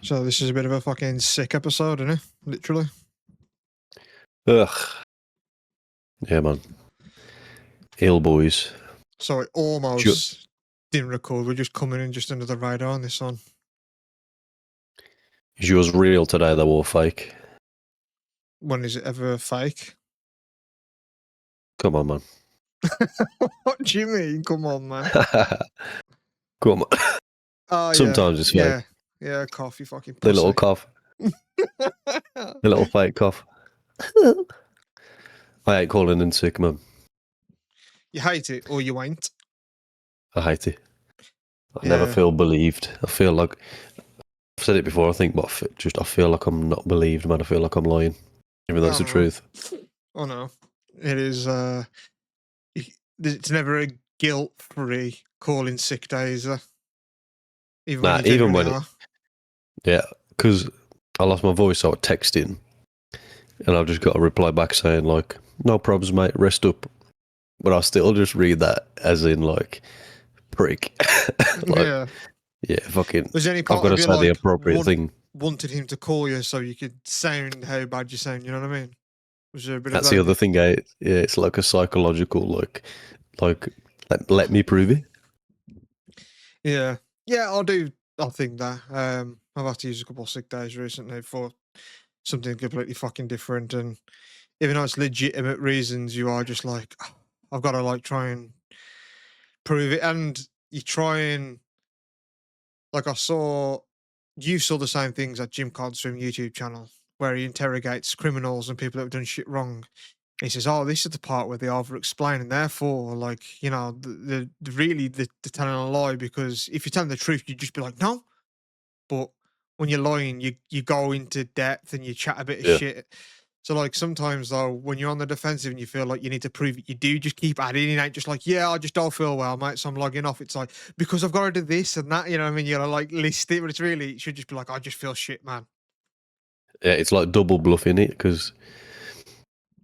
So this is a bit of a fucking sick episode, isn't it? Literally. Ugh. Yeah, man. Ill boys. So it almost didn't record. We're just coming in just under the radar on this one. Is yours real today, though, or fake? When is it ever fake? Come on, man. What do you mean? Come on, man. Come on. Oh, Sometimes it's fake. Yeah, cough, you fucking The pussy. little cough. The little fake cough. I hate calling in sick, man. You hate it or you ain't? I hate it. I never feel believed. I feel like... I've said it before, I think, but I feel like I'm not believed, man. I feel like I'm lying, even though it's the truth. Oh, no. It is... it's never a guilt-free calling sick days, even when it... Yeah, because I lost my voice, so I was texting, and I've just got a reply back saying, like, no problems, mate, rest up. But I still just read that as in, like, prick. Like, yeah, fucking... Was there any part I've got to of you, say the appropriate thing. Wanted him to call you so you could sound how bad you sound, you know what I mean? Was there a bit That's of that? the other thing, eh? Yeah, it's like a psychological, like let me prove it. Yeah, I'll think that. I've had to use a couple of sick days recently for something completely fucking different, and even though it's legitimate reasons, you are just like, "Oh, I've got to like try and prove it," and you try and like you saw the same things at Jim Codd's from YouTube channel where he interrogates criminals and people that have done shit wrong. He says, "Oh, this is the part where they over-explain, and therefore, like, you know, the really they're telling a lie, because if you're telling the truth, you'd just be like, no." But when you're lying, you go into depth and you chat a bit of shit. So, like, sometimes though, when you're on the defensive and you feel like you need to prove it, you do just keep adding. It ain't just like, yeah, I just don't feel well, mate, so I'm logging off. It's like, because I've got to do this and that, you know what I mean? You gotta like list it, but it should just be like, I just feel shit, man. Yeah, it's like double bluffing it, because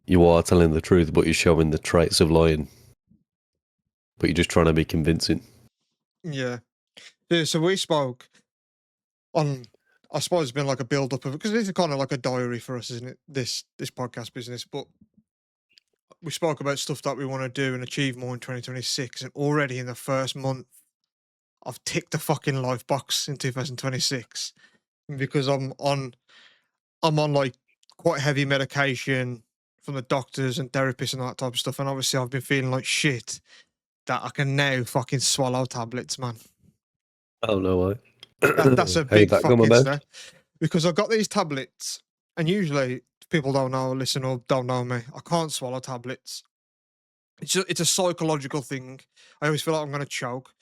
you are telling the truth, but you're showing the traits of lying. But you're just trying to be convincing. Yeah. So we spoke on, I suppose it's been like a build up of it, because this is kind of like a diary for us, isn't it? This podcast business. But we spoke about stuff that we want to do and achieve more in 2026. And already in the first month, I've ticked the fucking life box in 2026 because I'm on like quite heavy medication from the doctors and therapists and all that type of stuff. And obviously I've been feeling like shit that I can now fucking swallow tablets, man. Oh, no way. That's a big fucking step, because I've got these tablets, and usually people don't know, listen, or don't know me, I can't swallow tablets. It's a psychological thing. I always feel like I'm going to choke.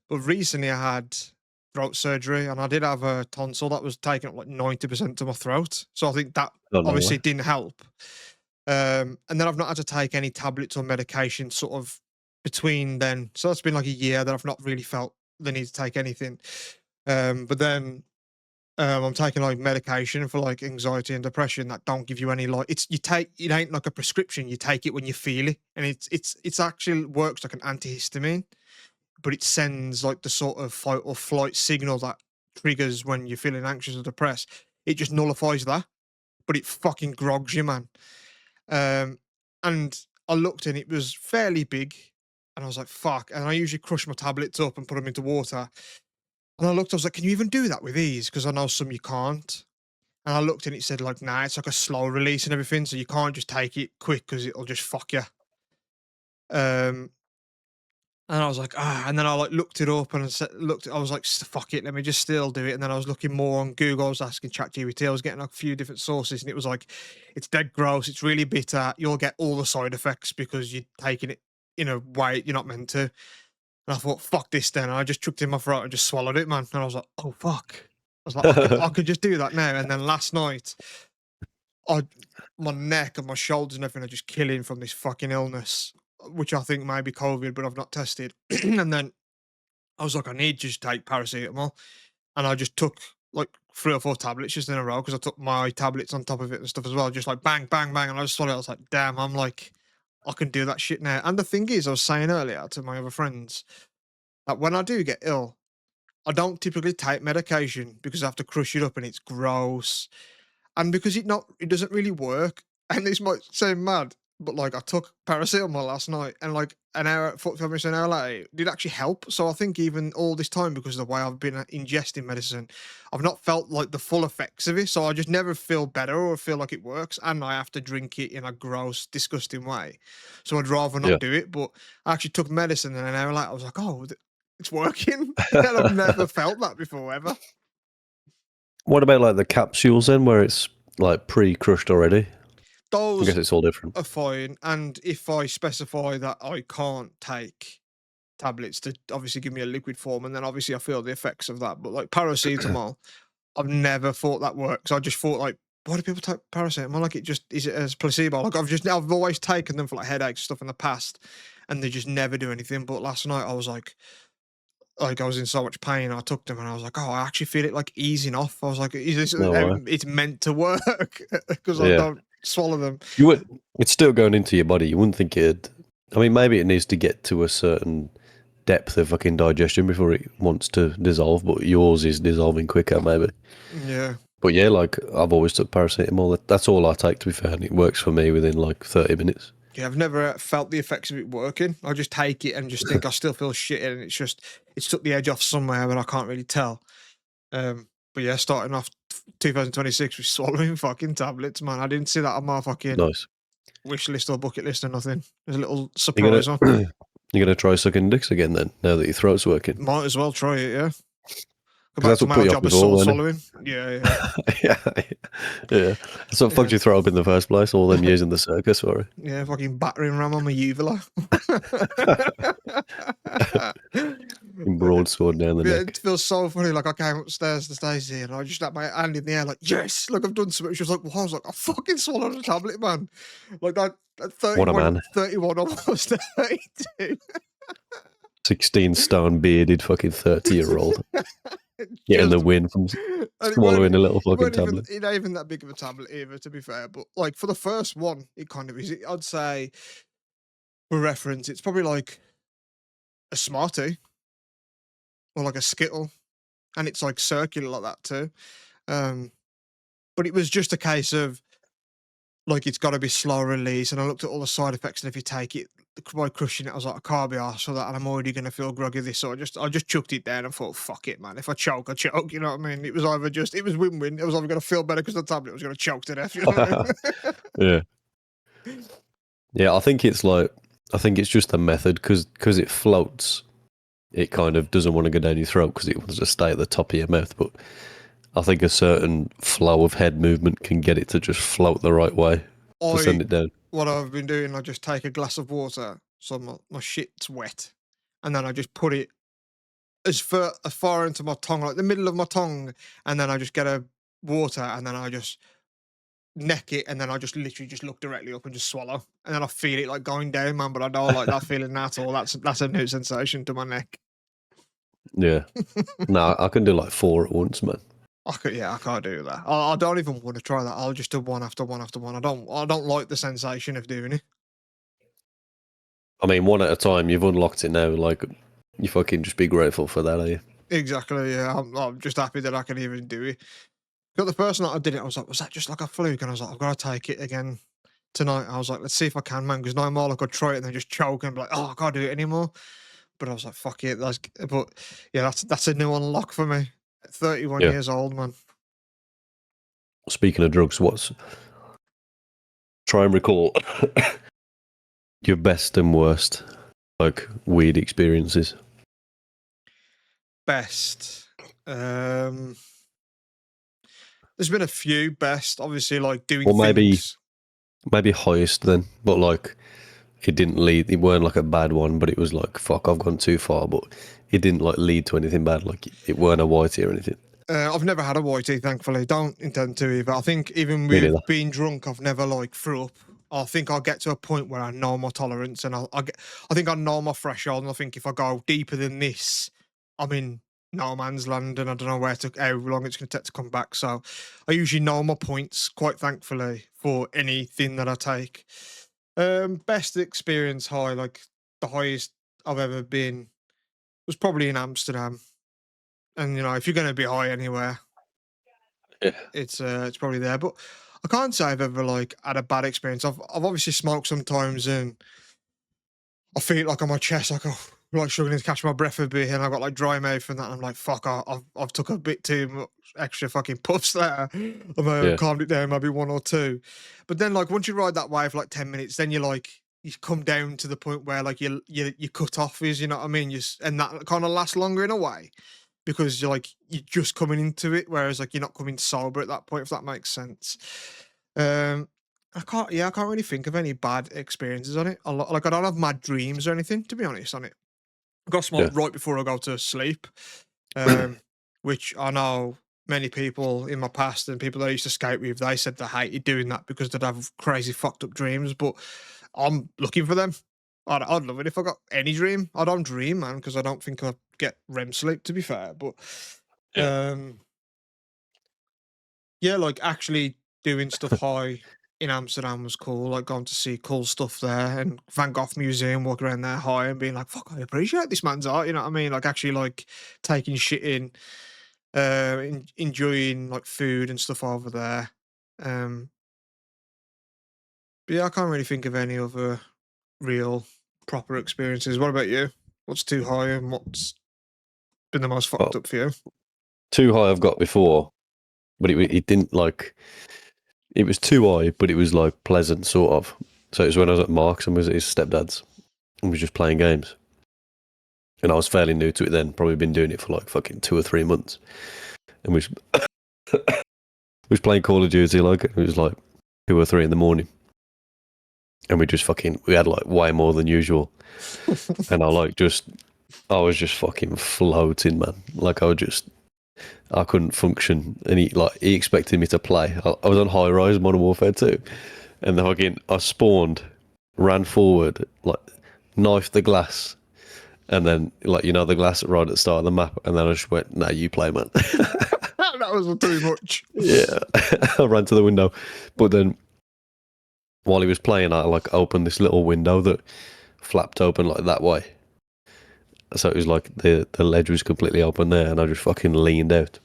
But recently I had throat surgery, and I did have a tonsil that was taking up like 90% of my throat. So I think that obviously didn't help. And then I've not had to take any tablets or medication sort of between then. So it's been like a year that I've not really felt the need to take anything. But then I'm taking like medication for like anxiety and depression that don't give you any like, it ain't like a prescription. You take it when you feel it, and it's actually works like an antihistamine, but it sends like the sort of fight or flight signal that triggers when you're feeling anxious or depressed. It just nullifies that, but it fucking grogs you, man. And I looked and it was fairly big, and I was like, fuck. And I usually crush my tablets up and put them into water. And I looked, I was like, can you even do that with these? Because I know some you can't. And I looked and it said like, nah, it's like a slow release and everything. So you can't just take it quick because it'll just fuck you. And I was like, and then I like looked it up and I was like, fuck it, let me just still do it. And then I was looking more on Google, I was asking ChatGPT, I was getting like a few different sources, and it was like, it's dead gross, it's really bitter, you'll get all the side effects because you're taking it in a way you're not meant to. And I thought, fuck this then. And I just chucked it in my throat and just swallowed it, man. And I was like, oh fuck. I was like, I could just do that now. And then last night, my neck and my shoulders and everything are just killing from this fucking illness, which I think may be COVID, but I've not tested. And then I was like, I need to just take paracetamol. And I just took like 3 or 4 tablets just in a row, because I took my tablets on top of it and stuff as well. Just like bang, bang, bang. And I just swallowed it. I was like, damn, I'm like, I can do that shit now. And the thing is, I was saying earlier to my other friends that when I do get ill, I don't typically take medication because I have to crush it up and it's gross. And because it doesn't really work, and this might sound mad, but like I took paracetamol last night and like an hour, 45 minutes, an hour later, it did actually help. So I think even all this time, because of the way I've been ingesting medicine, I've not felt like the full effects of it. So I just never feel better or feel like it works. And I have to drink it in a gross, disgusting way. So I'd rather Yeah. not do it. But I actually took medicine and an hour later, I was like, oh, it's working. And I've never felt that before ever. What about like the capsules then, where it's like pre-crushed already? I Those guess it's all different. are fine. And if I specify that I can't take tablets to obviously give me a liquid form, and then obviously I feel the effects of that. But like paracetamol, I've never thought that works. I just thought like, why do people take paracetamol? Like is it as placebo? Like I've always taken them for like headaches and stuff in the past, and they just never do anything. But last night I was like I was in so much pain. I took them and I was like, oh, I actually feel it like easing off. I was like, is this No way. it's meant to work because I Yeah. don't swallow them. It's still going into your body. You wouldn't think it'd. I mean, maybe it needs to get to a certain depth of fucking digestion before it wants to dissolve, but yours is dissolving quicker, maybe. Yeah. But yeah, like I've always took paracetamol. That's all I take, to be fair, and it works for me within like 30 minutes. Yeah, I've never felt the effects of it working. I just take it and just think I still feel shit, and it's took the edge off somewhere, but I can't really tell. But yeah, starting off 2026 with swallowing fucking tablets, man. I didn't see that on my fucking Nice. wish list or bucket list or nothing. There's a little You're surprise one. gonna you're gonna try sucking dicks again then, now that your throat's working. Might as well try it, yeah. Go 'Cause back that's to what my put old you off job of before, sword wasn't swallowing. Yeah, yeah. yeah. That's what fucked Yeah. your throat up in the first place, all them years in the circus, sorry. Yeah, fucking battering ram on my uvula. Broadsword down the Yeah, neck. it feels so funny. Like I came upstairs to Stacey and I just had my hand in the air, like, yes, look, I've done something. She was like, well, I was like, I fucking swallowed a tablet, man. Like that at What a 31, man. 31 almost 32. 16 stone bearded fucking 30-year-old. Getting the Just- win from and swallowing a little it fucking weren't even, tablet. it ain't even that big of a tablet either, to be fair. But like for the first one, it kind of is. I'd say, for reference, it's probably like a Smartie or like a Skittle, and it's like circular like that too. But it was just a case of like it's got to be slow release, and I looked at all the side effects, and if you take it by crushing it, I was like, I can't be arsed for that, and I'm already gonna feel groggy this, so I just chucked it down and thought, fuck it, man. If I choke, I choke. You know what I mean? It was win-win. It was either gonna feel better because the tablet was gonna choke to death. You know what I mean? Yeah. Yeah, I think it's just a method because it floats. It kind of doesn't want to go down your throat because it wants to stay at the top of your mouth. But I think a certain flow of head movement can get it to just float the right way to send it down. What I've been doing, I just take a glass of water, so my shit's wet, and then I just put it as far into my tongue, like the middle of my tongue, and then I just get a water, and then I just neck it, and then I just literally just look directly up and just swallow, and then I feel it like going down, man. But I don't like that feeling at all. That's a new sensation to my neck. Yeah. No, I can do like 4 at once, man. I can't do that. I don't even want to try that. I'll just do one after one after one. I don't like the sensation of doing it. I mean, one at a time. You've unlocked it now. Like, you fucking just be grateful for that, are you? Exactly. Yeah, I'm just happy that I can even do it. Got the first night I did it, I was like, was that just like a fluke? And I was like, I've got to take it again tonight. I was like, let's see if I can, man. Because no more, like, I'd try it and then just choke and be like, oh, I can't do it anymore. But I was like, fuck it. But yeah, that's a new unlock for me. 31 Yeah. years old, man. Speaking of drugs, try and recall your best and worst, like, weird experiences. Best. There's been a few best, obviously, like doing Or maybe things. maybe highest then, but like it weren't like a bad one, but it was like, fuck, I've gone too far, but it didn't like lead to anything bad, like it weren't a whitey or anything. I've never had a whitey, thankfully. Don't intend to either. I think even Me with neither. being drunk, I've never like threw up. I think I'll get to a point where I know my tolerance, and I think I know my threshold, and I think if I go deeper than this, I'm in no man's land, and I don't know how long it's going to take to come back. So I usually know my points, quite thankfully, for anything that I take. Best experience high, like the highest I've ever been, was probably in Amsterdam. and if you're going to be high anywhere, Yeah. it's probably there. But I can't say I've ever like had a bad experience. I've obviously smoked sometimes, and I feel like on my chest, like like struggling to catch my breath a bit, and I've got like dry mouth and that. And I'm like, fuck, I've took a bit too much extra fucking puffs there. I've Yeah. calmed it down, maybe one or two. But then like once you ride that wave for like 10 minutes, then you come down to the point where like you cut off is, you know what I mean? And that kind of lasts longer in a way because you're just coming into it, whereas like you're not coming sober at that point, if that makes sense. Um, I can't really think of any bad experiences on it. Like I don't have mad dreams or anything, to be honest, on it. I got Yeah. smoked right before I go to sleep, which I know many people in my past and people that I used to skate with, they said they hated doing that because they'd have crazy fucked up dreams. But I'm looking for them. I'd love it if I got any dream. I don't dream, man, because I don't think I get REM sleep, to be fair. But Yeah. yeah, like actually doing stuff high in Amsterdam was cool. Like going to see cool stuff there and Van Gogh Museum, walking around there high and being like, "Fuck, I appreciate this man's art." You know what I mean? Like actually, like taking shit in, enjoying like food and stuff over there. Um, but yeah, I can't really think of any other real proper experiences. What about you? What's too high and what's been the most fucked Well, up for you? too high I've got before, but it didn't like. It was too high, but it was like pleasant, sort of. So it was when I was at Mark's and was at his stepdad's and was just playing games. And I was fairly new to it then, probably been doing it for like fucking 2 or 3 months. And we was playing Call of Duty, like, it was like 2 or 3 in the morning. And we had like way more than usual. And I was just fucking floating, man. Like I couldn't function. And he expected me to play. I was on high rise Modern Warfare 2. And then I spawned, ran forward, like knifed the glass. And then, like, the glass right at the start of the map. And then I just went, "Nah, you play, man." That was too much. Yeah. I ran to the window. But then, while he was playing, I, like, opened this little window that flapped open, like, that way. So it was like the ledge was completely open there. And I just fucking leaned out.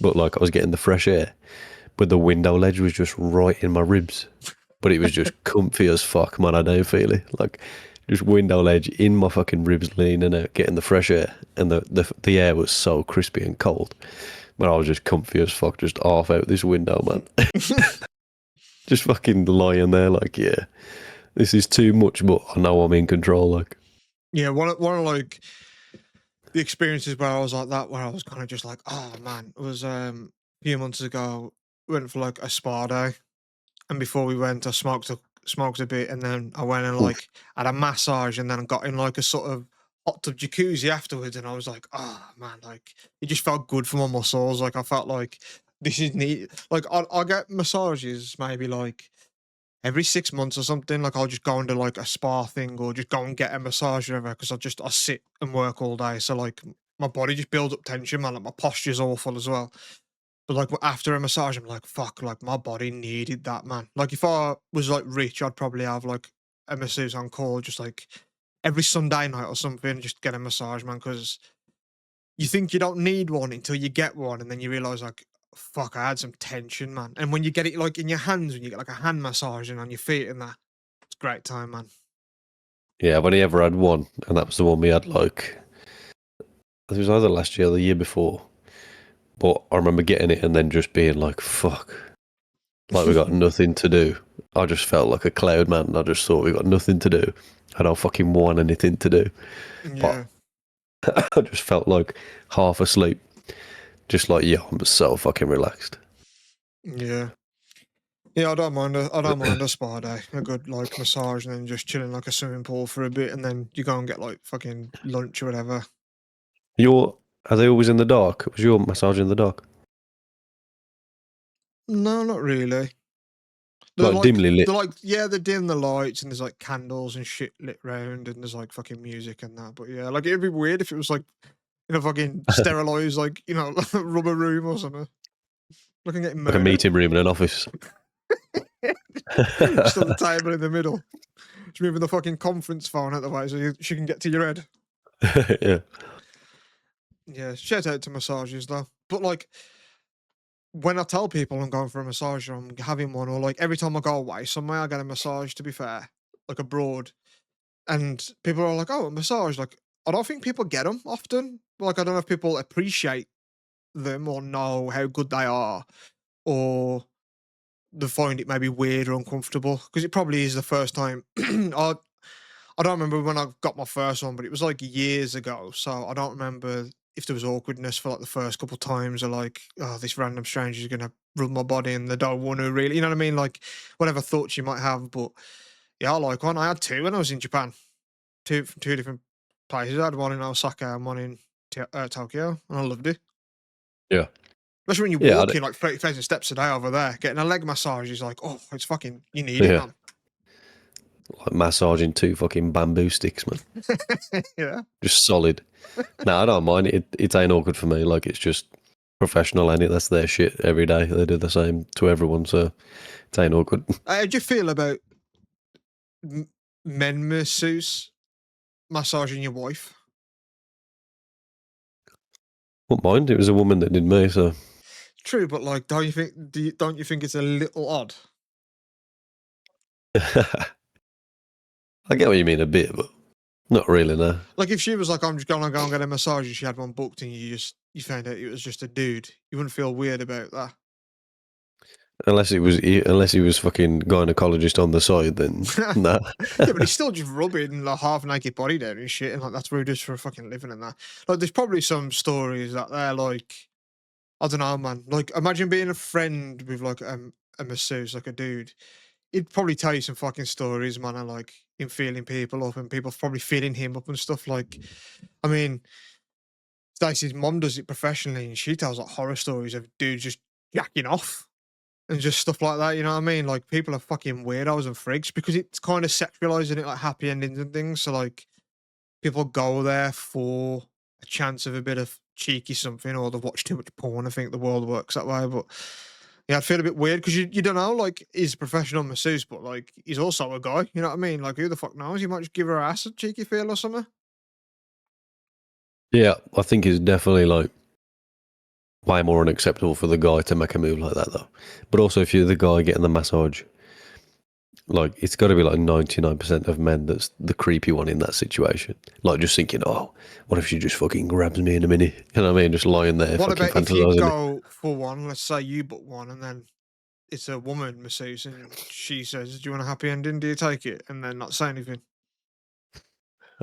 But, like, I was getting the fresh air. But the window ledge was just right in my ribs. But it was just comfy as fuck, man. I don't feel it. Like, just window ledge in my fucking ribs, leaning out, getting the fresh air, and the air was so crispy and cold. But I was just comfy as fuck, just half out this window, man. Just fucking lying there, like, yeah, this is too much, but I know I'm in control. Like, yeah, one of like the experiences where I was like that, where I was kind of just like, oh man, it was a few months ago. We went for like a spa day, and before we went, I smoked a bit, and then I went and like had a massage, and then I got in like a sort of hot tub jacuzzi afterwards, and I was like, oh man, like it just felt good for my muscles. Like I felt like this is neat. Like I get massages maybe like every 6 months or something. Like I'll just go into like a spa thing or just go and get a massage or whatever because I sit and work all day. So like my body just builds up tension, man. Like my posture's awful as well. But like after a massage, I'm like, fuck, like my body needed that, man. Like if I was like rich, I'd probably have like a masseuse on call, just like every Sunday night or something, just get a massage, man. Because you think you don't need one until you get one, and then you realize like, fuck, I had some tension, man. And when you get it like in your hands, when you get like a hand massage and on your feet and that, it's a great time, man. yeah, I've only ever had one, and that was the one we had, like, it was either last year or the year before. But I remember getting it and then just being like, fuck, like we got nothing to do. I just felt like a cloud, man. I just thought we got nothing to do. I don't fucking want anything to do. Yeah. But I just felt like half asleep. Just like, yeah, I'm so fucking relaxed. Yeah. Yeah, I don't mind a spa day. A good like massage and then just chilling like a swimming pool for a bit and then you go and get like fucking lunch or whatever. Are they always in the dark? Was your massage in the dark? No, not really. They're Like dimly lit? They're like, yeah, they dim the lights and there's like candles and shit lit round and there's like fucking music and that. But yeah, like it'd be weird if it was like in a fucking sterilized, like, rubber room or something. Looking at getting Like a murdered. meeting room in an office. Just on the table in the middle. Just moving the fucking conference phone out the way so she can get to your head. Yeah. Yeah, shout out to massages though. But like when I tell people I'm going for a massage or I'm having one, or like every time I go away somewhere, I get a massage. To be fair, like abroad, and people are like, "Oh, a massage!" Like I don't think people get them often. Like I don't know if people appreciate them or know how good they are, or they find it maybe weird or uncomfortable because it probably is the first time. I don't remember when I got my first one, but it was like years ago. So I don't remember if there was awkwardness for like the first couple times, or like, oh, this random stranger is gonna rub my body and they don't want to really, you know what I mean? Like whatever thoughts you might have. But yeah, I like one. I had two when I was in Japan, two from two different places. I had one in Osaka and one in Tokyo, and I loved it. Yeah. Especially when you're Yeah. walking like 30,000 steps a day over there, getting a leg massage is like, oh, it's fucking, you need it, Yeah. man. Like massaging 2 fucking bamboo sticks, man. Yeah. Just solid. No, I don't mind it. It ain't awkward for me. Like, it's just professional, and that's their shit every day. They do the same to everyone, so it ain't awkward. How do you feel about men masseuse massaging your wife? Wouldn't mind. It was a woman that did me, so. True, but like, don't you think it's a little odd? I get what you mean a bit, but not really, no. Like, if she was like, "I'm just gonna go and get a massage," and she had one booked, and you found out it was just a dude, you wouldn't feel weird about that. Unless he was fucking gynecologist on the side, then nah. Yeah, but he's still just rubbing like half naked body down and shit, and like that's what he does for a fucking living and that. Like, there's probably some stories that they're like, I don't know, man. Like, imagine being a friend with like a masseuse, like a dude. He'd probably tell you some fucking stories, man, and like him feeling people up and people probably feeling him up and stuff. Like, I mean, Stacey's mom does it professionally, and she tells like horror stories of dudes just jacking off and just stuff like that. You know what I mean? Like, people are fucking weirdos and freaks because it's kind of sexualizing it, like happy endings and things. So like, people go there for a chance of a bit of cheeky something, or they've watched too much porn. I think the world works that way, but yeah, I'd feel a bit weird because you don't know, like, he's a professional masseuse, but like he's also a guy. You know what I mean? Like, who the fuck knows? You might just give her ass a cheeky feel or something. Yeah, I think it's definitely like way more unacceptable for the guy to make a move like that, though. But also, if you're the guy getting the massage, like, it's got to be like 99% of men that's the creepy one in that situation. Like, just thinking, oh, what if she just fucking grabs me in a minute? You know what I mean? Just lying there. What fucking about if you fantasizing it. go for one? Let's say you book one, and then it's a woman masseuse, and she says, "Do you want a happy ending? Do you take it?" And then not say anything.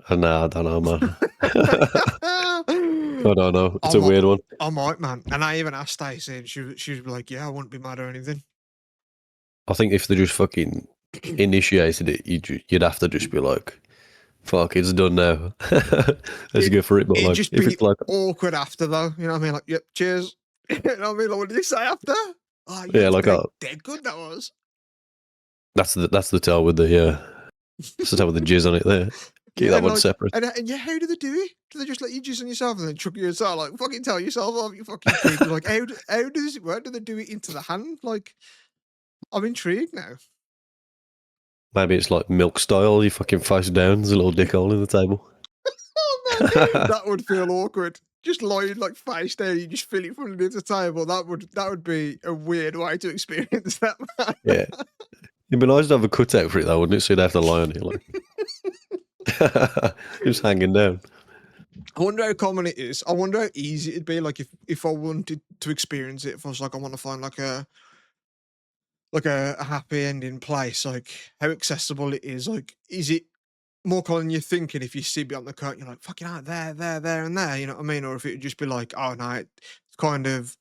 No, I don't know, man. I don't know. It's a weird one. I might, man. And I even asked Stacey, and she was like, "Yeah, I wouldn't be mad or anything." I think if they just fucking initiated it, you'd have to just be like, fuck, it's done now. Let's go for it. But it'd like, just if be it's like, awkward after, though. You know what I mean? Like, yep, cheers. You know what I mean? Like, what did he say after? Oh, yeah, like dead good that was. That's the towel with the that's the towel with the jizz on it there. Keep that one separate. And yeah, how do they do it? Do they just let you jizz on yourself and then chuck you yourself? Like, fucking tell yourself off, you fucking pig. Like, how does it work? Do they do it into the hand? Like, I'm intrigued now. Maybe it's like milk style. You fucking face down. There's a little dick hole in the table. Oh man, that would feel awkward. Just lying like face down, you just feel it from underneath the table. That would be a weird way to experience that, man. Yeah. It'd be nice to have a cutout for it though, wouldn't it? So you'd have to lie on it like just hanging down. I wonder how common it is. I wonder how easy it'd be. Like if I wanted to experience it, if I was like, I want to find like a happy ending place, like how accessible it is. Like, is it more common than you're thinking? If you see beyond the curtain, you're like, fucking out there, and there. You know what I mean? Or if it would just be like, oh no, it's kind of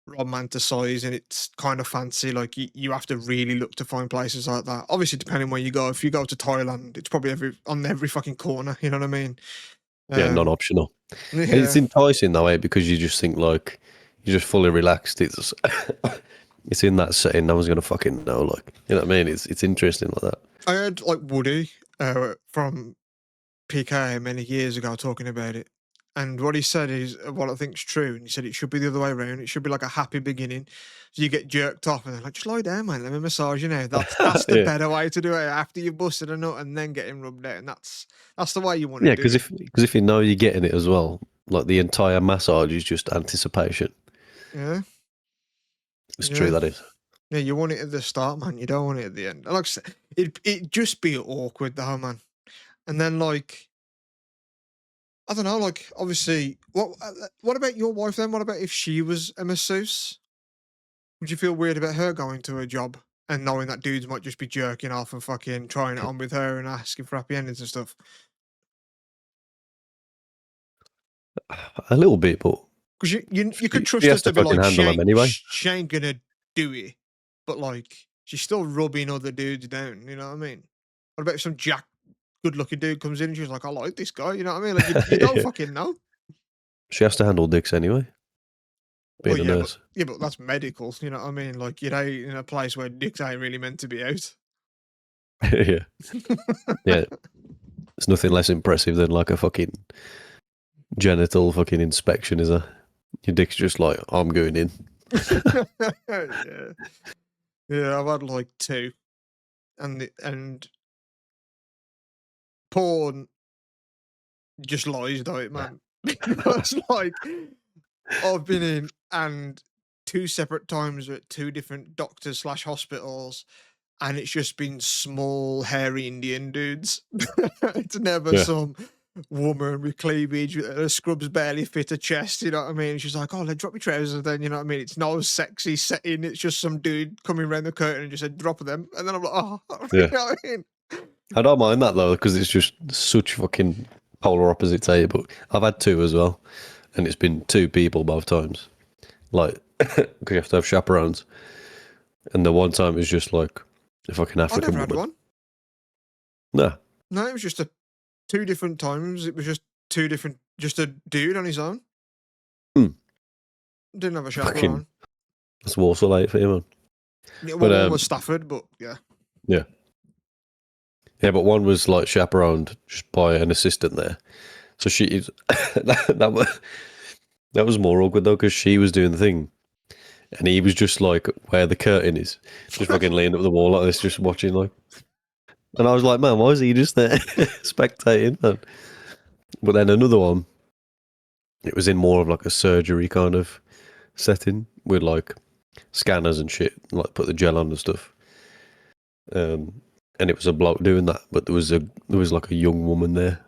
romanticized and it's kind of fancy. Like, you have to really look to find places like that. Obviously, depending where you go. If you go to Thailand, it's probably on every fucking corner. You know what I mean? Yeah, non-optional. Yeah. And it's enticing that way because you just think like you're just fully relaxed. It's it's in that setting. No one's gonna fucking know. Like, you know what I mean? It's interesting like that. I heard like Woody from PK many years ago talking about it, and what he said is what I think's true. And he said it should be the other way around. It should be like a happy beginning, so you get jerked off, and they're like, just lie down, man. Let me massage you now. That's the better way to do it. After you've busted a nut and then getting rubbed out, and that's the way you want to do it. Yeah, because if you know you're getting it as well, like the entire massage is just anticipation. Yeah. It's Yeah. true, that is. Yeah, you want it at the start, man. You don't want it at the end. And like I said, it'd just be awkward though, man. And then like, I don't know, like obviously, what about your wife then? What about if she was a masseuse? Would you feel weird about her going to a job and knowing that dudes might just be jerking off and fucking trying it on with her and asking for happy endings and stuff? A little bit, but Because you could trust she her has to to be fucking like, handle them anyway. she ain't gonna do it, but like she's still rubbing other dudes down. You know what I mean? What about if some good looking dude comes in and she's like, I like this guy. You know what I mean? Like you don't Yeah. fucking know. She has to handle dicks anyway. Being Well, a yeah, nurse. but that's medical. You know what I mean? Like you're in a place where dicks ain't really meant to be out. Yeah. Yeah. It's nothing less impressive than like a fucking genital fucking inspection, is there? Your dick's just like, I'm going in. Yeah. Yeah, I've had like two. And porn just lies about it, man. Because like I've been in and two separate times at two different doctors slash hospitals, and it's just been small, hairy Indian dudes. It's never Yeah. some woman with cleavage, her scrubs barely fit her chest, you know what I mean? She's like, oh, then drop your trousers then, you know what I mean? It's no sexy setting, it's just some dude coming around the curtain and just said, drop them. And then I'm like, oh, Yeah. you know what I mean? I don't mind that though, because it's just such fucking polar opposites, eh? But I've had two as well, and it's been two people both times. Like, because you have to have chaperones. And the one time it was just like a fucking I African never had woman. one. No. No, it was just two different times. It was just just a dude on his own. Didn't have a Fucking- chaperone. That's Warsaw late for you, man. Yeah, but, well, one was Stafford, but yeah. Yeah. Yeah, but one was like chaperoned just by an assistant there. So she is that was more awkward though, because she was doing the thing, and he was just like where the curtain is, just fucking leaning up the wall like this, just watching like. And I was like, man, why is he just there spectating? Man? But then another one, it was in more of like a surgery kind of setting with like scanners and shit, like put the gel on and stuff. And it was a bloke doing that, but there was like a young woman there,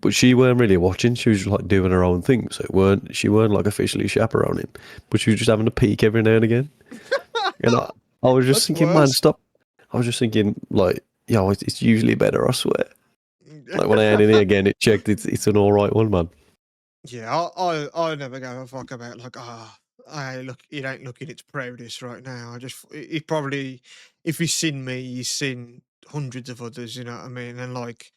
but she weren't really watching. She was just like doing her own thing, so she weren't like officially chaperoning, but she was just having a peek every now and again. And I was just That's thinking, man, worse. stop. I was just thinking, like, yo, it's usually better, I swear. Like when I had it in again, it checked. It's an all right one, man. Yeah, I never give a fuck about like, look, it ain't looking its proudest right now. He probably, if he's seen me, he's seen hundreds of others. You know what I mean? And like,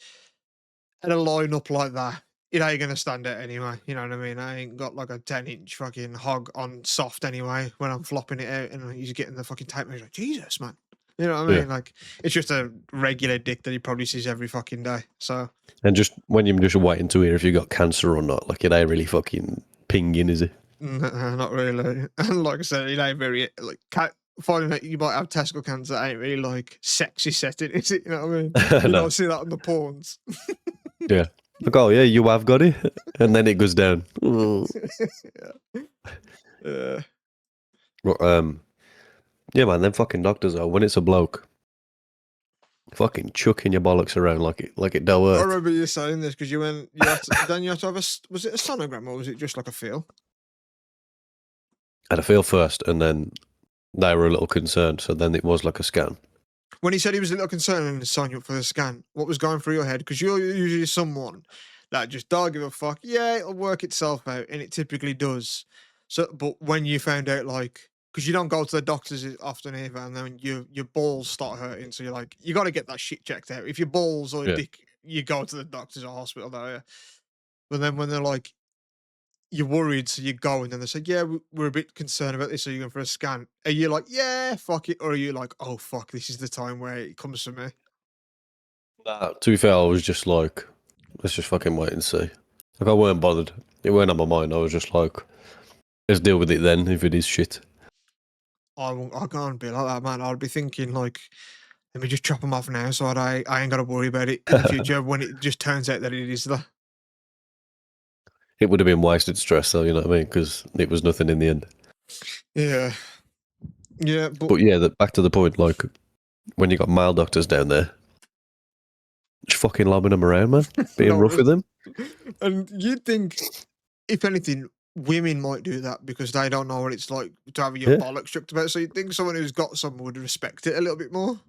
at a lineup like that, it ain't gonna stand out anyway. You know what I mean? I ain't got like a 10-inch fucking hog on soft anyway when I'm flopping it out, and he's getting the fucking tape measure. Like, Jesus, man. You know what I mean? Yeah. Like, it's just a regular dick that he probably sees every fucking day. So, And just when you're just waiting to hear if you got cancer or not, like it ain't really fucking pinging, is it? not really. And like I said, it ain't very like finding out you might have testicle cancer ain't really like sexy setting, is it? You know what I mean? You No. don't see that on the porns. Yeah. Like, oh yeah, you have got it, and then it goes down. Yeah. But, yeah, man. Them fucking doctors though, when it's a bloke, fucking chucking your bollocks around like it don't I hurt. remember you saying this because you had to, then you had to have was it a sonogram or was it just like a feel? I had a feel first, and then they were a little concerned, so then it was like a scan. When he said he was a little concerned and signed you up for the scan, what was going through your head? Because you're usually someone that just don't give a fuck. Yeah, it'll work itself out, and it typically does. So, but when you found out, like, because you don't go to the doctors often either, and then your balls start hurting, so you're like, you got to get that shit checked out. If your balls or your Yeah. dick, you go to the doctors or hospital, though. Yeah. But then when they're like, you're worried, so you go, and then they say, yeah, we're a bit concerned about this, so you're going for a scan. Are you like, yeah, fuck it, or are you like, oh fuck, this is the time where it comes to me? To be fair, I was just like, let's just fucking wait and see. Like I weren't bothered. It weren't on my mind. I was just like, let's deal with it then if it is shit. I can't be like that, man. I'd be thinking like, let me just chop them off now, so I ain't got to worry about it in the future when it just turns out that it is the. It would have been wasted stress, though. You know what I mean? Because it was nothing in the end. Yeah. Yeah, But yeah, back to the point. Like when you got male doctors down there, just fucking lobbing them around, man, being rough with them. And you'd think, if anything, women might do that because they don't know what it's like to have your bollocks stripped about. So you'd think someone who's got some would respect it a little bit more.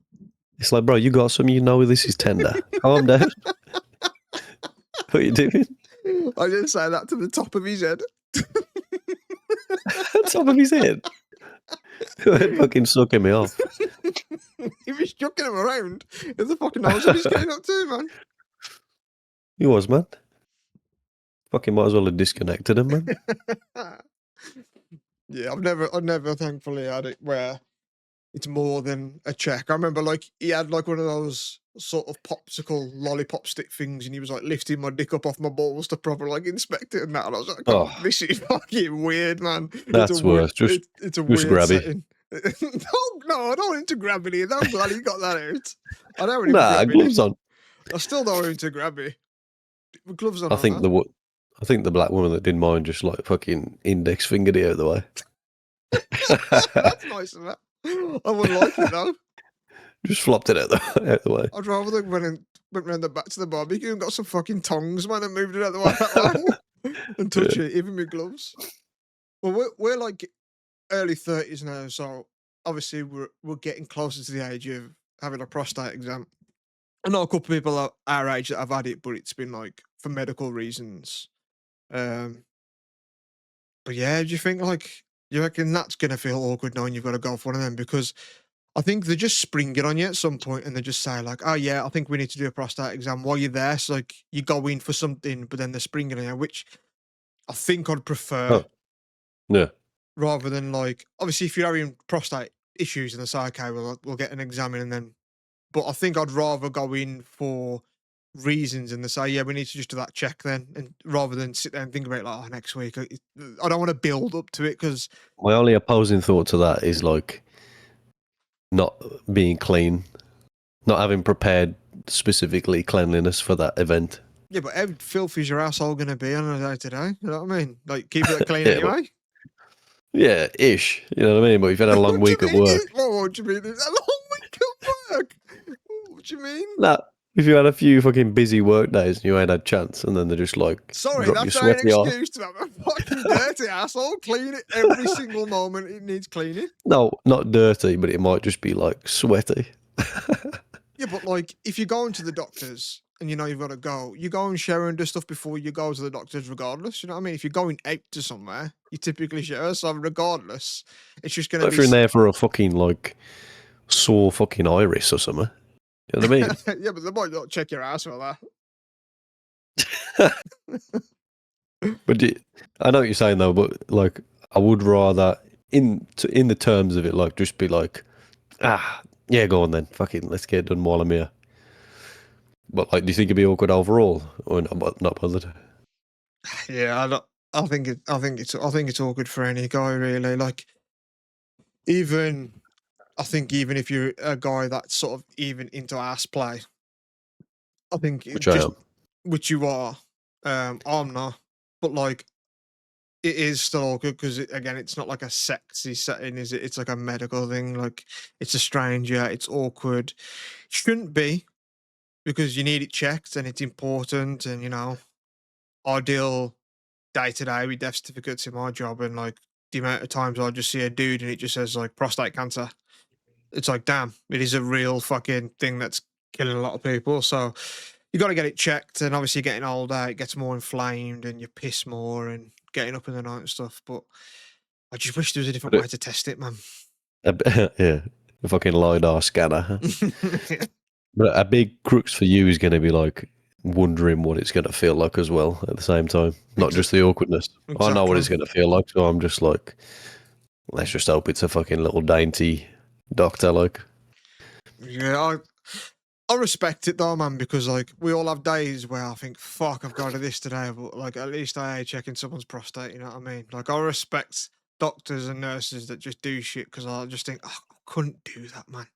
It's like, bro, you got some. You know this is tender. Calm down. What are you doing? I just say that to the top of his head. Top of his head. Fucking sucking me off. If he's chucking him around, who the fucking knows what he's getting up to, man? He was, man. Fucking might as well have disconnected him, man. Yeah, I've never thankfully had it where it's more than a check. I remember like he had like one of those sort of popsicle lollipop stick things, and he was like lifting my dick up off my balls to proper like inspect it and that. And I was like, oh, this is fucking weird, man. That's worse. It's a weird setting. No, I don't want him to grab me. I'm glad he got that out. I don't want him to grab me. Gloves on. I still don't want him to grab me. With gloves on. I think the black woman that didn't mind just like fucking index fingered it out of the way. That's nice of that. I wouldn't like it though. Just flopped it out the way. I'd rather they went round the back to the barbecue and got some fucking tongs, man, and moved it out the way that way and touch it, even with gloves. Well, we're like early 30s now, so obviously we're getting closer to the age of having a prostate exam. I know a couple of people our age that have had it, but it's been like for medical reasons. But yeah, do you think like you reckon that's gonna feel awkward knowing you've got to go for one of them? Because I think they just spring it on you at some point and they just say like, oh yeah, I think we need to do a prostate exam while you're there. So like you go in for something, but then they're springing on you, which I think I'd prefer. Oh. Yeah. Rather than like, obviously if you're having prostate issues and they say, okay, we'll get an exam in and then, but I think I'd rather go in for reasons and they say, yeah, we need to just do that check then. And rather than sit there and think about it like, oh, next week, I don't want to build up to it because. My only opposing thought to that is like not being clean, not having prepared specifically cleanliness for that event. Yeah, but how filthy is your asshole going to be on a day to day? You know what I mean? Like, keep it clean anyway? Yeah, ish. You know what I mean? But you've had a long week at work. What do you mean? It's a long week at work? What do you mean? Nah, if you had a few fucking busy work days and you ain't had a chance and then they're just like, sorry, that's not an excuse to have a fucking dirty asshole. Clean it every single moment it needs cleaning. No, not dirty, but it might just be like sweaty. Yeah, but like if you're going to the doctors and you know you've got to go, you go and shower and do stuff before you go to the doctors regardless. You know what I mean? If you're going out to somewhere, you typically shower. So regardless, it's just going to be. If you're in there for a fucking like sore fucking iris or something. You know what I mean? Yeah, but they might not check your ass for that. But I know what you're saying though, but like I would rather in the terms of it, like just be like, yeah, go on then, fucking let's get it done while I'm here. But like, do you think it'd be awkward overall, or not bothered? Yeah, I think it's awkward for any guy really. Like, even if you're a guy that's sort of even into ass play, I think which you are. I'm not, but like, it is still awkward because again, it's not like a sexy setting, is it? It's like a medical thing. Like, it's a stranger. It's awkward. Shouldn't be, because you need it checked and it's important. And you know, I deal day to day with death certificates in my job, and like the amount of times I just see a dude and it just says like prostate cancer. It's like, damn, it is a real fucking thing that's killing a lot of people. So you got to get it checked. And obviously, getting older, it gets more inflamed and you piss more and getting up in the night and stuff. But I just wish there was a different way to test it, man. Yeah, a fucking LiDAR scanner. But a big crux for you is going to be like wondering what it's going to feel like as well at the same time, not just the awkwardness. Exactly. I know what it's going to feel like, so I'm just like, let's just hope it's a fucking little dainty doctor, like. Yeah, I respect it though, man, because like we all have days where I think, fuck, I've got to do this today, but like at least I ain't checking someone's prostate, you know what I mean? Like, I respect doctors and nurses that just do shit because I just think, I couldn't do that, man.